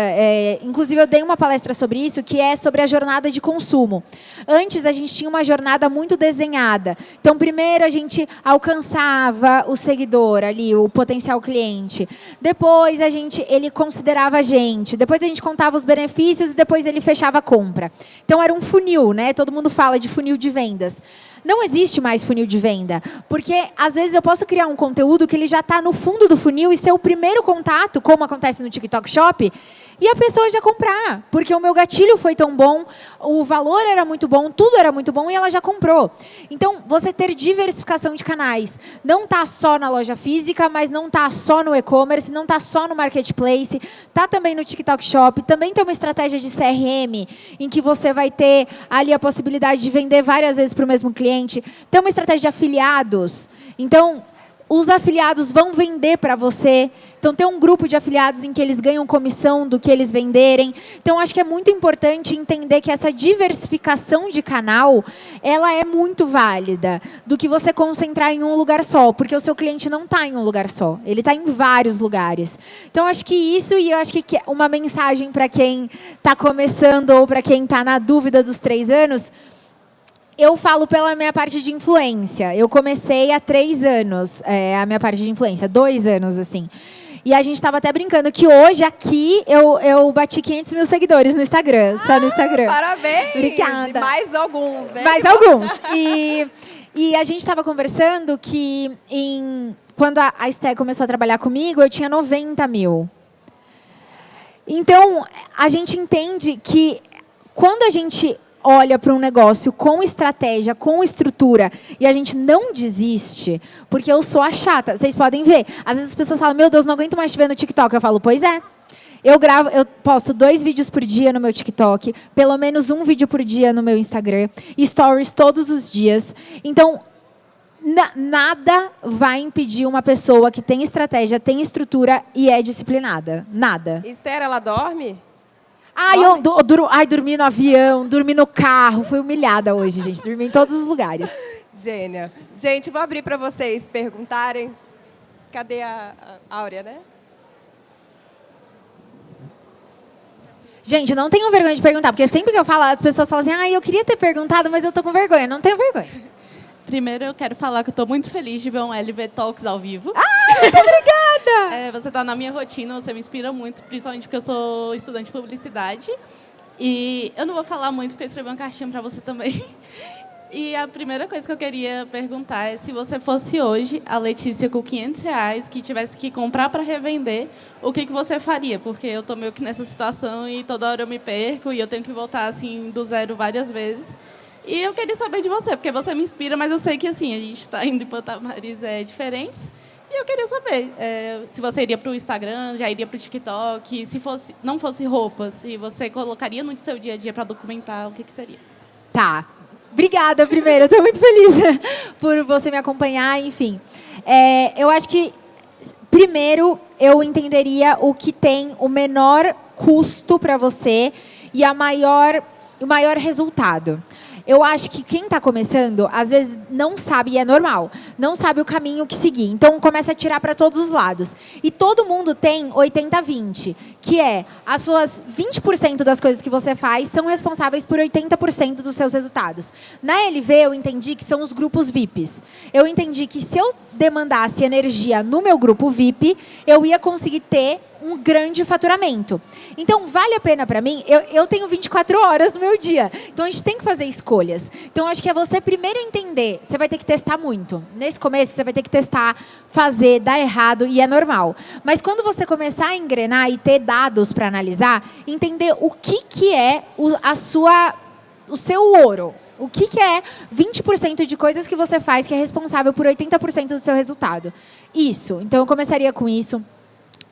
inclusive eu dei uma palestra sobre isso, que é sobre a jornada de consumo. Antes a gente tinha uma jornada muito desenhada. Então, primeiro a gente alcançava o seguidor ali, o potencial cliente. Depois ele considerava a gente. Depois a gente contava os benefícios e depois ele fechava a compra. Então, era um funil, né? Todo mundo fala de funil de vendas. Não existe mais funil de venda, porque, às vezes, eu posso criar um conteúdo que ele já está no fundo do funil e ser o primeiro contato, como acontece no TikTok Shop, e a pessoa já comprar, porque o meu gatilho foi tão bom, o valor era muito bom, tudo era muito bom e ela já comprou. Então, você ter diversificação de canais. Não está só na loja física, mas não está só no e-commerce, não está só no marketplace, está também no TikTok Shop, também tem uma estratégia de CRM, em que você vai ter ali a possibilidade de vender várias vezes para o mesmo cliente. Tem uma estratégia de afiliados. Então, os afiliados vão vender para você. Então, tem um grupo de afiliados em que eles ganham comissão do que eles venderem. Então, acho que é muito importante entender que essa diversificação de canal, ela é muito válida, do que você concentrar em um lugar só, porque o seu cliente não está em um lugar só, ele está em vários lugares. Então, acho que isso, e eu acho que uma mensagem para quem está começando ou para quem está na dúvida dos 3 anos, eu falo pela minha parte de influência. Eu comecei há 3 anos, a minha parte de influência, 2 anos, assim. E a gente estava até brincando que hoje, aqui, eu bati 500 mil seguidores no Instagram, só no Instagram. Parabéns! Obrigada. E mais alguns, né? Mais alguns. E a gente estava conversando que, quando a Esté começou a trabalhar comigo, eu tinha 90 mil. Então, a gente entende que, quando a gente olha para um negócio com estratégia, com estrutura, e a gente não desiste, porque eu sou a chata. Vocês podem ver. Às vezes as pessoas falam, meu Deus, não aguento mais te ver no TikTok. Eu falo, pois é. Eu posto 2 vídeos por dia no meu TikTok, pelo menos 1 vídeo por dia no meu Instagram, stories todos os dias. Então, nada vai impedir uma pessoa que tem estratégia, tem estrutura e é disciplinada. Nada. Esther, ela dorme? Dormi no avião, dormi no carro. Fui humilhada hoje, gente. Dormi em todos os lugares. Gênia. Gente, vou abrir para vocês perguntarem. Cadê a Áurea, né? Gente, não tenham vergonha de perguntar, porque sempre que eu falo, as pessoas falam assim, eu queria ter perguntado, mas eu tô com vergonha. Não tenho vergonha. Primeiro, eu quero falar que eu estou muito feliz de ver um LV Talks ao vivo. Muito obrigada! Você está na minha rotina, você me inspira muito, principalmente porque eu sou estudante de publicidade. E eu não vou falar muito, porque eu escrevi uma cartinha para você também. E a primeira coisa que eu queria perguntar é se você fosse hoje a Letícia com R$500, que tivesse que comprar para revender, o que você faria? Porque eu estou meio que nessa situação e toda hora eu me perco e eu tenho que voltar assim do zero várias vezes. E eu queria saber de você, porque você me inspira, mas eu sei que assim, a gente está indo em patamares diferentes. E eu queria saber se você iria para o Instagram, já iria para o TikTok, se não fosse roupas, se você colocaria no seu dia a dia para documentar, o que seria? Tá. Obrigada, primeiro. Eu estou muito feliz por você me acompanhar, enfim. Eu acho que, primeiro, eu entenderia o que tem o menor custo para você e o maior resultado. Eu acho que quem está começando, às vezes, não sabe, e é normal, não sabe o caminho que seguir. Então, começa a tirar para todos os lados. E todo mundo tem 80-20, que é as suas 20% das coisas que você faz são responsáveis por 80% dos seus resultados. Na LV, eu entendi que são os grupos VIPs. Eu entendi que se eu demandasse energia no meu grupo VIP, eu ia conseguir ter um grande faturamento. Então, vale a pena para mim, eu tenho 24 horas no meu dia, então a gente tem que fazer escolhas. Então, acho que é você primeiro entender, você vai ter que testar muito. Nesse começo, você vai ter que testar, fazer, dar errado, e é normal. Mas quando você começar a engrenar e ter dados para analisar, entender o que é o seu ouro. O que é 20% de coisas que você faz que é responsável por 80% do seu resultado. Isso. Então, eu começaria com isso.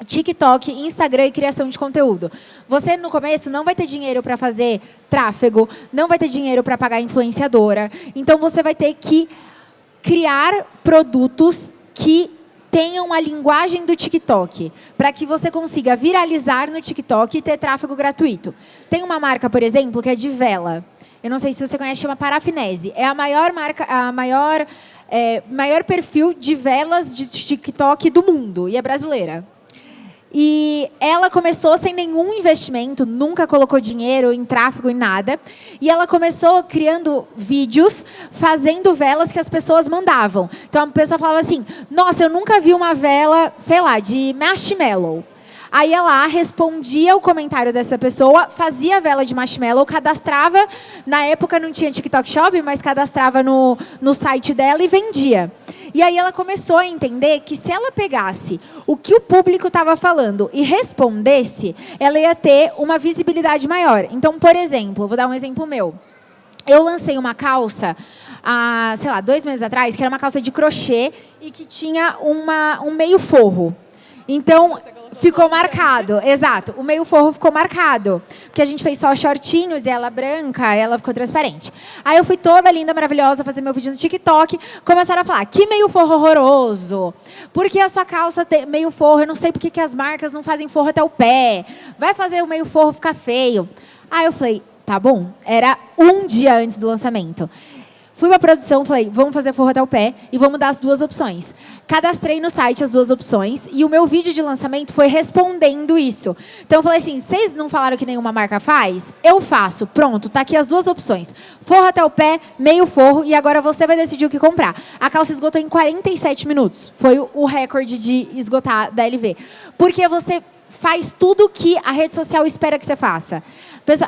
TikTok, Instagram e criação de conteúdo. Você, no começo, não vai ter dinheiro para fazer tráfego, não vai ter dinheiro para pagar influenciadora. Então, você vai ter que criar produtos que tenham a linguagem do TikTok, para que você consiga viralizar no TikTok e ter tráfego gratuito. Tem uma marca, por exemplo, que é de vela. Eu não sei se você conhece, chama Parafinese. É a maior marca, maior perfil de velas de TikTok do mundo, e é brasileira. E ela começou sem nenhum investimento, nunca colocou dinheiro em tráfego, em nada. E ela começou criando vídeos, fazendo velas que as pessoas mandavam. Então, a pessoa falava assim, nossa, eu nunca vi uma vela, sei lá, de marshmallow. Aí ela respondia o comentário dessa pessoa, fazia a vela de marshmallow, cadastrava, na época não tinha TikTok Shop, mas cadastrava no site dela e vendia. E aí ela começou a entender que se ela pegasse o que o público estava falando e respondesse, ela ia ter uma visibilidade maior. Então, por exemplo, vou dar um exemplo meu. Eu lancei uma calça, sei lá, 2 meses atrás, que era uma calça de crochê e que tinha um meio forro. Então, ficou marcado. Exato. O meio forro ficou marcado. Porque a gente fez só shortinhos e ela branca, ela ficou transparente. Aí eu fui toda linda, maravilhosa, fazer meu vídeo no TikTok. Começaram a falar, que meio forro horroroso. Por que a sua calça tem meio forro? Eu não sei por que as marcas não fazem forro até o pé. Vai fazer o meio forro ficar feio. Aí eu falei, tá bom. Era um dia antes do lançamento. Fui para a produção, falei, vamos fazer forro até o pé e vamos dar as 2 opções. Cadastrei no site as 2 opções e o meu vídeo de lançamento foi respondendo isso. Então, eu falei assim, vocês não falaram que nenhuma marca faz? Eu faço. Pronto, tá aqui as 2 opções. Forro até o pé, meio forro e agora você vai decidir o que comprar. A calça esgotou em 47 minutos. Foi o recorde de esgotar da LV. Porque você faz tudo que a rede social espera que você faça.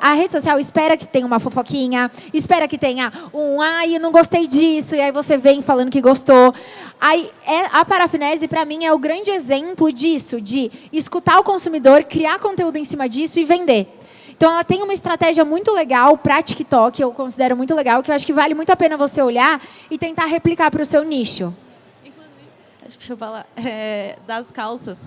A rede social espera que tenha uma fofoquinha, espera que tenha ai, eu não gostei disso, e aí você vem falando que gostou. Aí, a Parafinese, para mim, é o grande exemplo disso, de escutar o consumidor, criar conteúdo em cima disso e vender. Então, ela tem uma estratégia muito legal para TikTok, eu considero muito legal, que eu acho que vale muito a pena você olhar e tentar replicar para o seu nicho. Inclusive, deixa eu falar, das calças.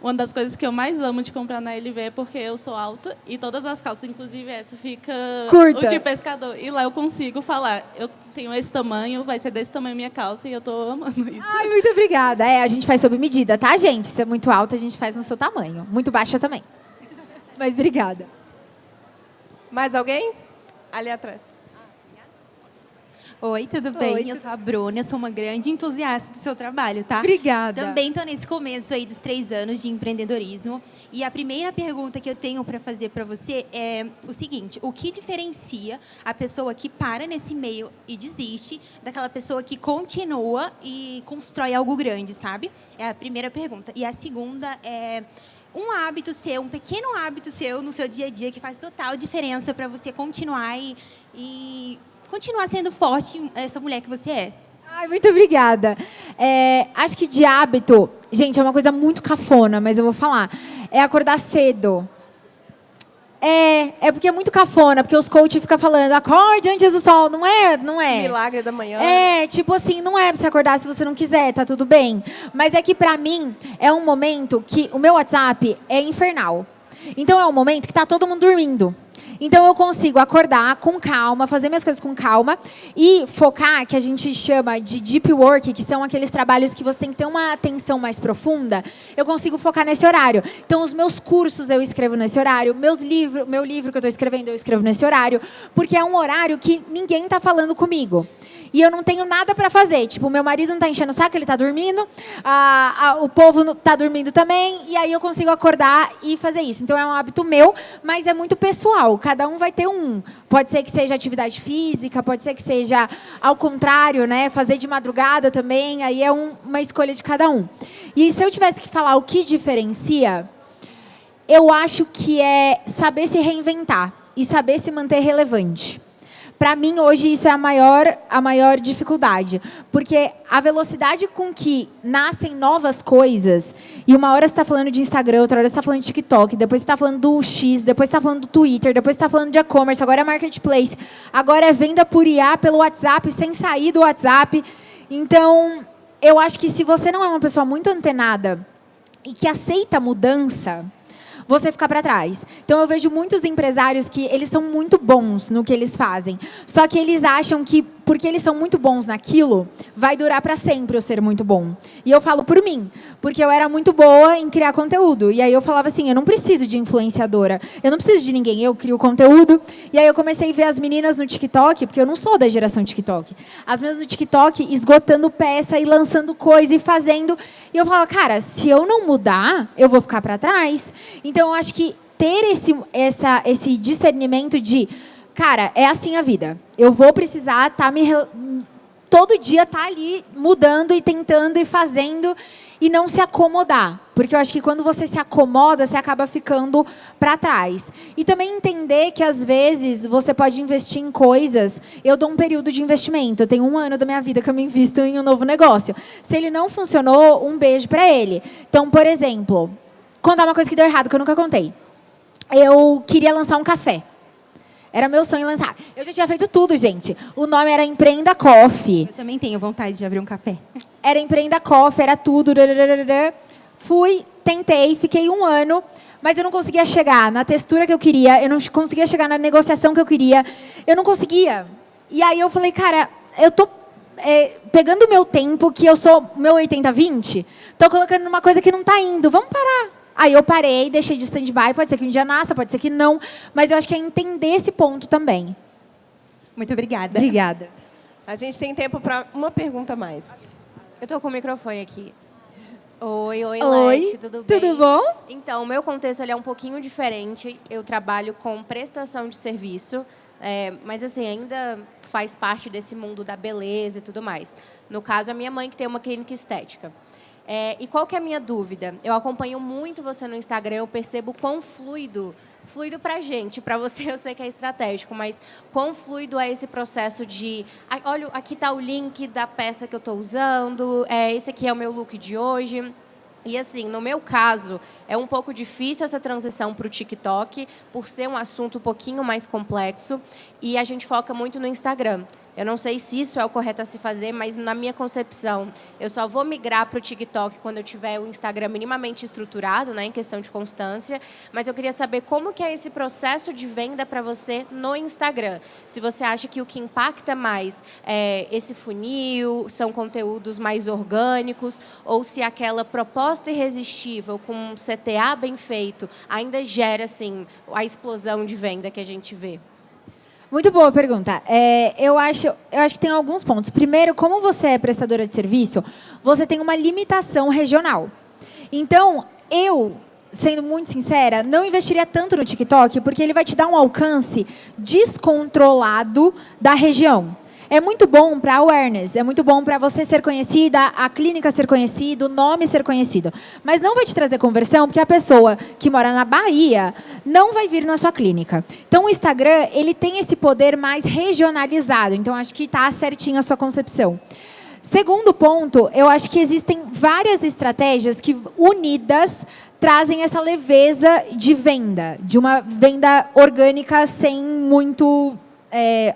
Uma das coisas que eu mais amo de comprar na LV é porque eu sou alta e todas as calças, inclusive essa, fica curta. O de pescador. E lá eu consigo falar, eu tenho esse tamanho, vai ser desse tamanho minha calça e eu tô amando isso. Ai, muito obrigada. A gente faz sob medida, tá, gente? Se é muito alta, a gente faz no seu tamanho. Muito baixa também. Mas obrigada. Mais alguém? Ali atrás. Oi, tudo bem? Oi, eu sou a Bruna, eu sou uma grande entusiasta do seu trabalho, tá? Obrigada. Também estou nesse começo aí dos 3 anos de empreendedorismo. E a primeira pergunta que eu tenho para fazer para você é o seguinte: o que diferencia a pessoa que para nesse meio e desiste daquela pessoa que continua e constrói algo grande, sabe? É a primeira pergunta. E a segunda é um hábito seu, um pequeno hábito seu no seu dia a dia que faz total diferença para você continuar e continuar sendo forte, essa mulher que você é. Ai, muito obrigada. Acho que de hábito, gente, é uma coisa muito cafona, mas eu vou falar. É acordar cedo. É porque é muito cafona, porque os coaches ficam falando, acorde antes do sol. Não é. Milagre da manhã. Tipo assim, não é pra você acordar se você não quiser, tá tudo bem. Mas é que pra mim, é um momento que o meu WhatsApp é infernal. Então, é um momento que está todo mundo dormindo. Então, eu consigo acordar com calma, fazer minhas coisas com calma e focar, que a gente chama de deep work, que são aqueles trabalhos que você tem que ter uma atenção mais profunda. Eu consigo focar nesse horário. Então, os meus cursos eu escrevo nesse horário, meu livro que eu estou escrevendo eu escrevo nesse horário, porque é um horário que ninguém está falando comigo. E eu não tenho nada para fazer. Tipo, meu marido não está enchendo o saco, ele está dormindo. O povo está dormindo também. E aí eu consigo acordar e fazer isso. Então, é um hábito meu, mas é muito pessoal. Cada um vai ter um. Pode ser que seja atividade física, pode ser que seja ao contrário, né? Fazer de madrugada também. Aí é uma escolha de cada um. E se eu tivesse que falar o que diferencia, eu acho que é saber se reinventar e saber se manter relevante. Para mim, hoje, isso é a maior dificuldade. Porque a velocidade com que nascem novas coisas, e uma hora você está falando de Instagram, outra hora você está falando de TikTok, depois você está falando do X, depois você está falando do Twitter, depois você está falando de e-commerce, agora é marketplace, agora é venda por IA pelo WhatsApp, sem sair do WhatsApp. Então, eu acho que se você não é uma pessoa muito antenada e que aceita a mudança, você fica para trás. Então, eu vejo muitos empresários que eles são muito bons no que eles fazem. Só que eles acham que, porque eles são muito bons naquilo, vai durar para sempre eu ser muito bom. E eu falo por mim, porque eu era muito boa em criar conteúdo. E aí eu falava assim, eu não preciso de influenciadora, eu não preciso de ninguém, eu crio conteúdo. E aí eu comecei a ver as meninas no TikTok, porque eu não sou da geração TikTok. As meninas no TikTok esgotando peça e lançando coisa e fazendo. E eu falava, cara, se eu não mudar, eu vou ficar para trás. Então, eu acho que ter esse discernimento de, cara, é assim a vida. Eu vou precisar todo dia estar ali mudando e tentando e fazendo e não se acomodar. Porque eu acho que quando você se acomoda, você acaba ficando para trás. E também entender que, às vezes, você pode investir em coisas. Eu dou um período de investimento. Eu tenho 1 ano da minha vida que eu me invisto em um novo negócio. Se ele não funcionou, um beijo para ele. Então, por exemplo, contar uma coisa que deu errado, que eu nunca contei. Eu queria lançar um café. Era meu sonho lançar. Eu já tinha feito tudo, gente. O nome era Empreenda Coffee. Eu também tenho vontade de abrir um café. Era Empreenda Coffee, era tudo. Fui, tentei, fiquei 1 ano, mas eu não conseguia chegar na textura que eu queria, eu não conseguia chegar na negociação que eu queria, eu não conseguia. E aí eu falei, cara, eu tô pegando o meu tempo, que eu sou meu 80-20, tô colocando numa coisa que não tá indo, vamos parar. Aí eu parei, deixei de stand-by, pode ser que um dia nasça, pode ser que não, mas eu acho que é entender esse ponto também. Muito obrigada. Obrigada. A gente tem tempo para uma pergunta a mais. Eu tô com o microfone aqui. Oi, Oi, Leti, tudo bem? Tudo bom? Então, o meu contexto ele é um pouquinho diferente. Eu trabalho com prestação de serviço, mas assim, ainda faz parte desse mundo da beleza e tudo mais. No caso, a minha mãe que tem uma clínica estética. E qual que é a minha dúvida? Eu acompanho muito você no Instagram, eu percebo quão fluido pra gente, para você eu sei que é estratégico, mas quão fluido é esse processo de, olha, aqui está o link da peça que eu estou usando, esse aqui é o meu look de hoje. E assim, no meu caso, é um pouco difícil essa transição para o TikTok, por ser um assunto um pouquinho mais complexo, e a gente foca muito no Instagram. Eu não sei se isso é o correto a se fazer, mas na minha concepção, eu só vou migrar para o TikTok quando eu tiver o Instagram minimamente estruturado, né, em questão de constância. Mas eu queria saber como que é esse processo de venda para você no Instagram. Se você acha que o que impacta mais é esse funil, são conteúdos mais orgânicos, ou se aquela proposta irresistível com um CTA bem feito ainda gera assim, a explosão de venda que a gente vê. Muito boa pergunta. Eu acho que tem alguns pontos. Primeiro, como você é prestadora de serviço, você tem uma limitação regional. Então, eu, sendo muito sincera, não investiria tanto no TikTok, porque ele vai te dar um alcance descontrolado da região. É muito bom para awareness, é muito bom para você ser conhecida, a clínica ser conhecida, o nome ser conhecido. Mas não vai te trazer conversão, porque a pessoa que mora na Bahia não vai vir na sua clínica. Então, o Instagram, ele tem esse poder mais regionalizado. Então, acho que está certinho a sua concepção. Segundo ponto, eu acho que existem várias estratégias que, unidas, trazem essa leveza de venda. De uma venda orgânica sem muito...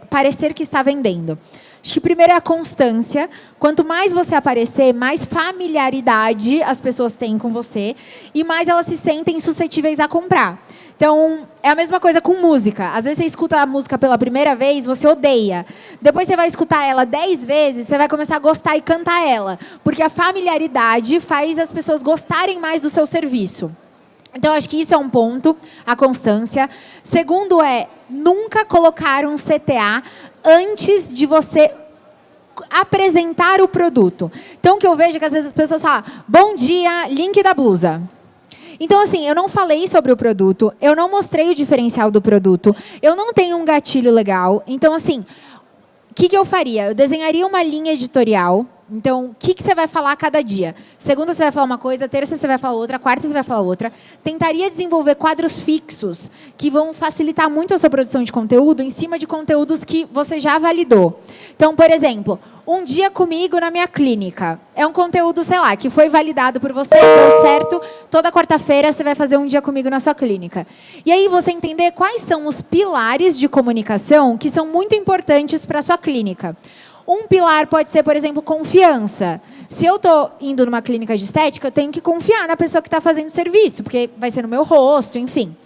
parecer que está vendendo. Acho que primeiro é a constância. Quanto mais você aparecer, mais familiaridade as pessoas têm com você e mais elas se sentem suscetíveis a comprar. Então, é a mesma coisa com música. Às vezes você escuta a música pela primeira vez, você odeia. Depois você vai escutar ela 10 vezes, você vai começar a gostar e cantar ela. Porque a familiaridade faz as pessoas gostarem mais do seu serviço. Então, acho que isso é um ponto, a constância. Segundo é, nunca colocar um CTA antes de você apresentar o produto. Então, o que eu vejo é que às vezes as pessoas falam, bom dia, link da blusa. Então, assim, eu não falei sobre o produto, eu não mostrei o diferencial do produto, eu não tenho um gatilho legal. Então, assim, o que eu faria? Eu desenharia uma linha editorial. Então, o que você vai falar a cada dia? Segunda você vai falar uma coisa, terça você vai falar outra, quarta você vai falar outra. Tentaria desenvolver quadros fixos que vão facilitar muito a sua produção de conteúdo em cima de conteúdos que você já validou. Então, por exemplo, um dia comigo na minha clínica. É um conteúdo, sei lá, que foi validado por você, deu certo. Toda quarta-feira você vai fazer um dia comigo na sua clínica. E aí você entender quais são os pilares de comunicação que são muito importantes para a sua clínica. Um pilar pode ser, por exemplo, confiança. Se eu estou indo numa clínica de estética, eu tenho que confiar na pessoa que está fazendo o serviço, porque vai ser no meu rosto, enfim.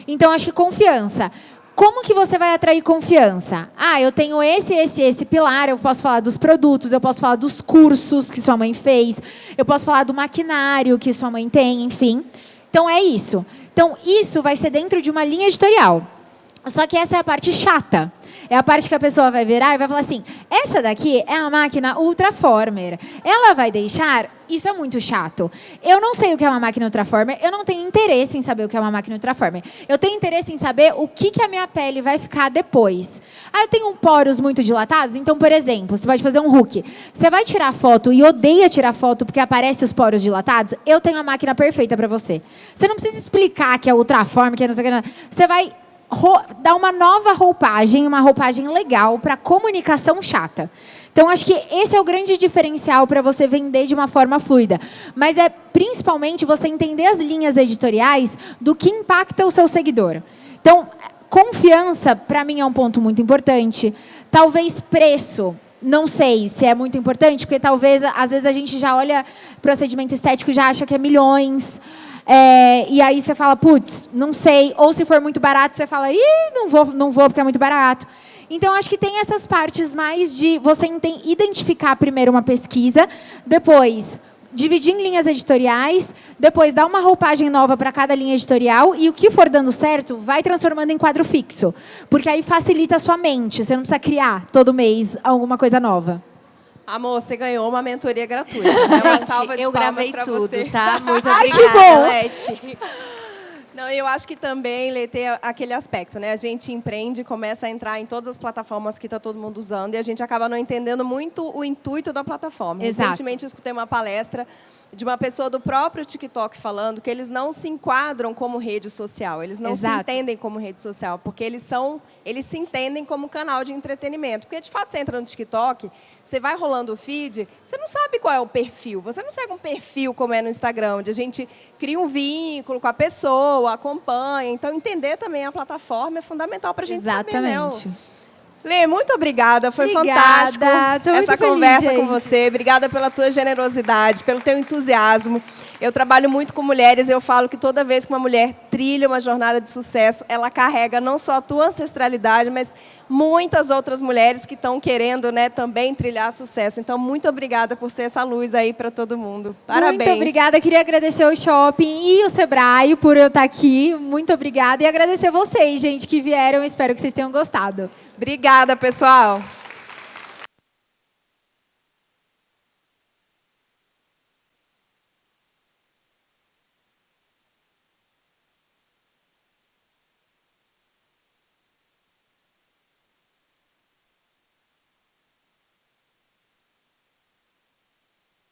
Então, acho que confiança. Como que você vai atrair confiança? Ah, eu tenho esse pilar, eu posso falar dos produtos, eu posso falar dos cursos que sua mãe fez, eu posso falar do maquinário que sua mãe tem, enfim. Então, é isso. Então, isso vai ser dentro de uma linha editorial. Só que essa é a parte chata. É a parte que a pessoa vai virar e vai falar assim, essa daqui é a máquina Ultraformer. Ela vai deixar... Isso é muito chato. Eu não sei o que é uma máquina Ultraformer, eu não tenho interesse em saber o que é uma máquina Ultraformer. Eu tenho interesse em saber o que a minha pele vai ficar depois. Ah, eu tenho poros muito dilatados? Então, por exemplo, você pode fazer um hook. Você vai tirar foto e odeia tirar foto porque aparecem os poros dilatados? Eu tenho a máquina perfeita para você. Você não precisa explicar que é Ultraformer, que é não sei o que. Você vai... dar uma nova roupagem, uma roupagem legal para comunicação chata. Então, acho que esse é o grande diferencial para você vender de uma forma fluida. Mas é principalmente você entender as linhas editoriais do que impacta o seu seguidor. Então, confiança, para mim, é um ponto muito importante. Talvez preço. Não sei se é muito importante, porque talvez, às vezes, a gente já olha procedimento estético e já acha que é milhões. E aí você fala, putz, não sei. Ou se for muito barato, você fala, não vou porque é muito barato. Então, acho que tem essas partes mais de você identificar primeiro uma pesquisa, depois dividir em linhas editoriais, depois dar uma roupagem nova para cada linha editorial e o que for dando certo, vai transformando em quadro fixo. Porque aí facilita a sua mente, você não precisa criar todo mês alguma coisa nova. Amor, você ganhou uma mentoria gratuita. Uma salva de eu palmas gravei pra tudo, você. tá? Muito Ai, que obrigada, bom. Leti. Não, eu acho que também, Lê, tem aquele aspecto, né? A gente empreende, começa a entrar em todas as plataformas que está todo mundo usando e a gente acaba não entendendo muito o intuito da plataforma. Exato. Recentemente, eu escutei uma palestra de uma pessoa do próprio TikTok falando que eles não se enquadram como rede social, eles não se entendem como rede social, porque eles se entendem como canal de entretenimento. Porque, de fato, você entra no TikTok, você vai rolando o feed, você não sabe qual é o perfil. Você não segue um perfil como é no Instagram, onde a gente cria um vínculo com a pessoa, acompanha. Então, entender também a plataforma é fundamental para a gente saber, né? Lê, muito obrigada, foi fantástico essa conversa com você. Obrigada pela tua generosidade, pelo teu entusiasmo. Eu trabalho muito com mulheres e eu falo que toda vez que uma mulher trilha uma jornada de sucesso, ela carrega não só a tua ancestralidade, mas muitas outras mulheres que estão querendo, né, também trilhar sucesso. Então, muito obrigada por ser essa luz aí para todo mundo. Parabéns. Muito obrigada. Queria agradecer o Shopping e o Sebrae por eu estar aqui. Muito obrigada. E agradecer vocês, gente, que vieram. Espero que vocês tenham gostado. Obrigada, pessoal.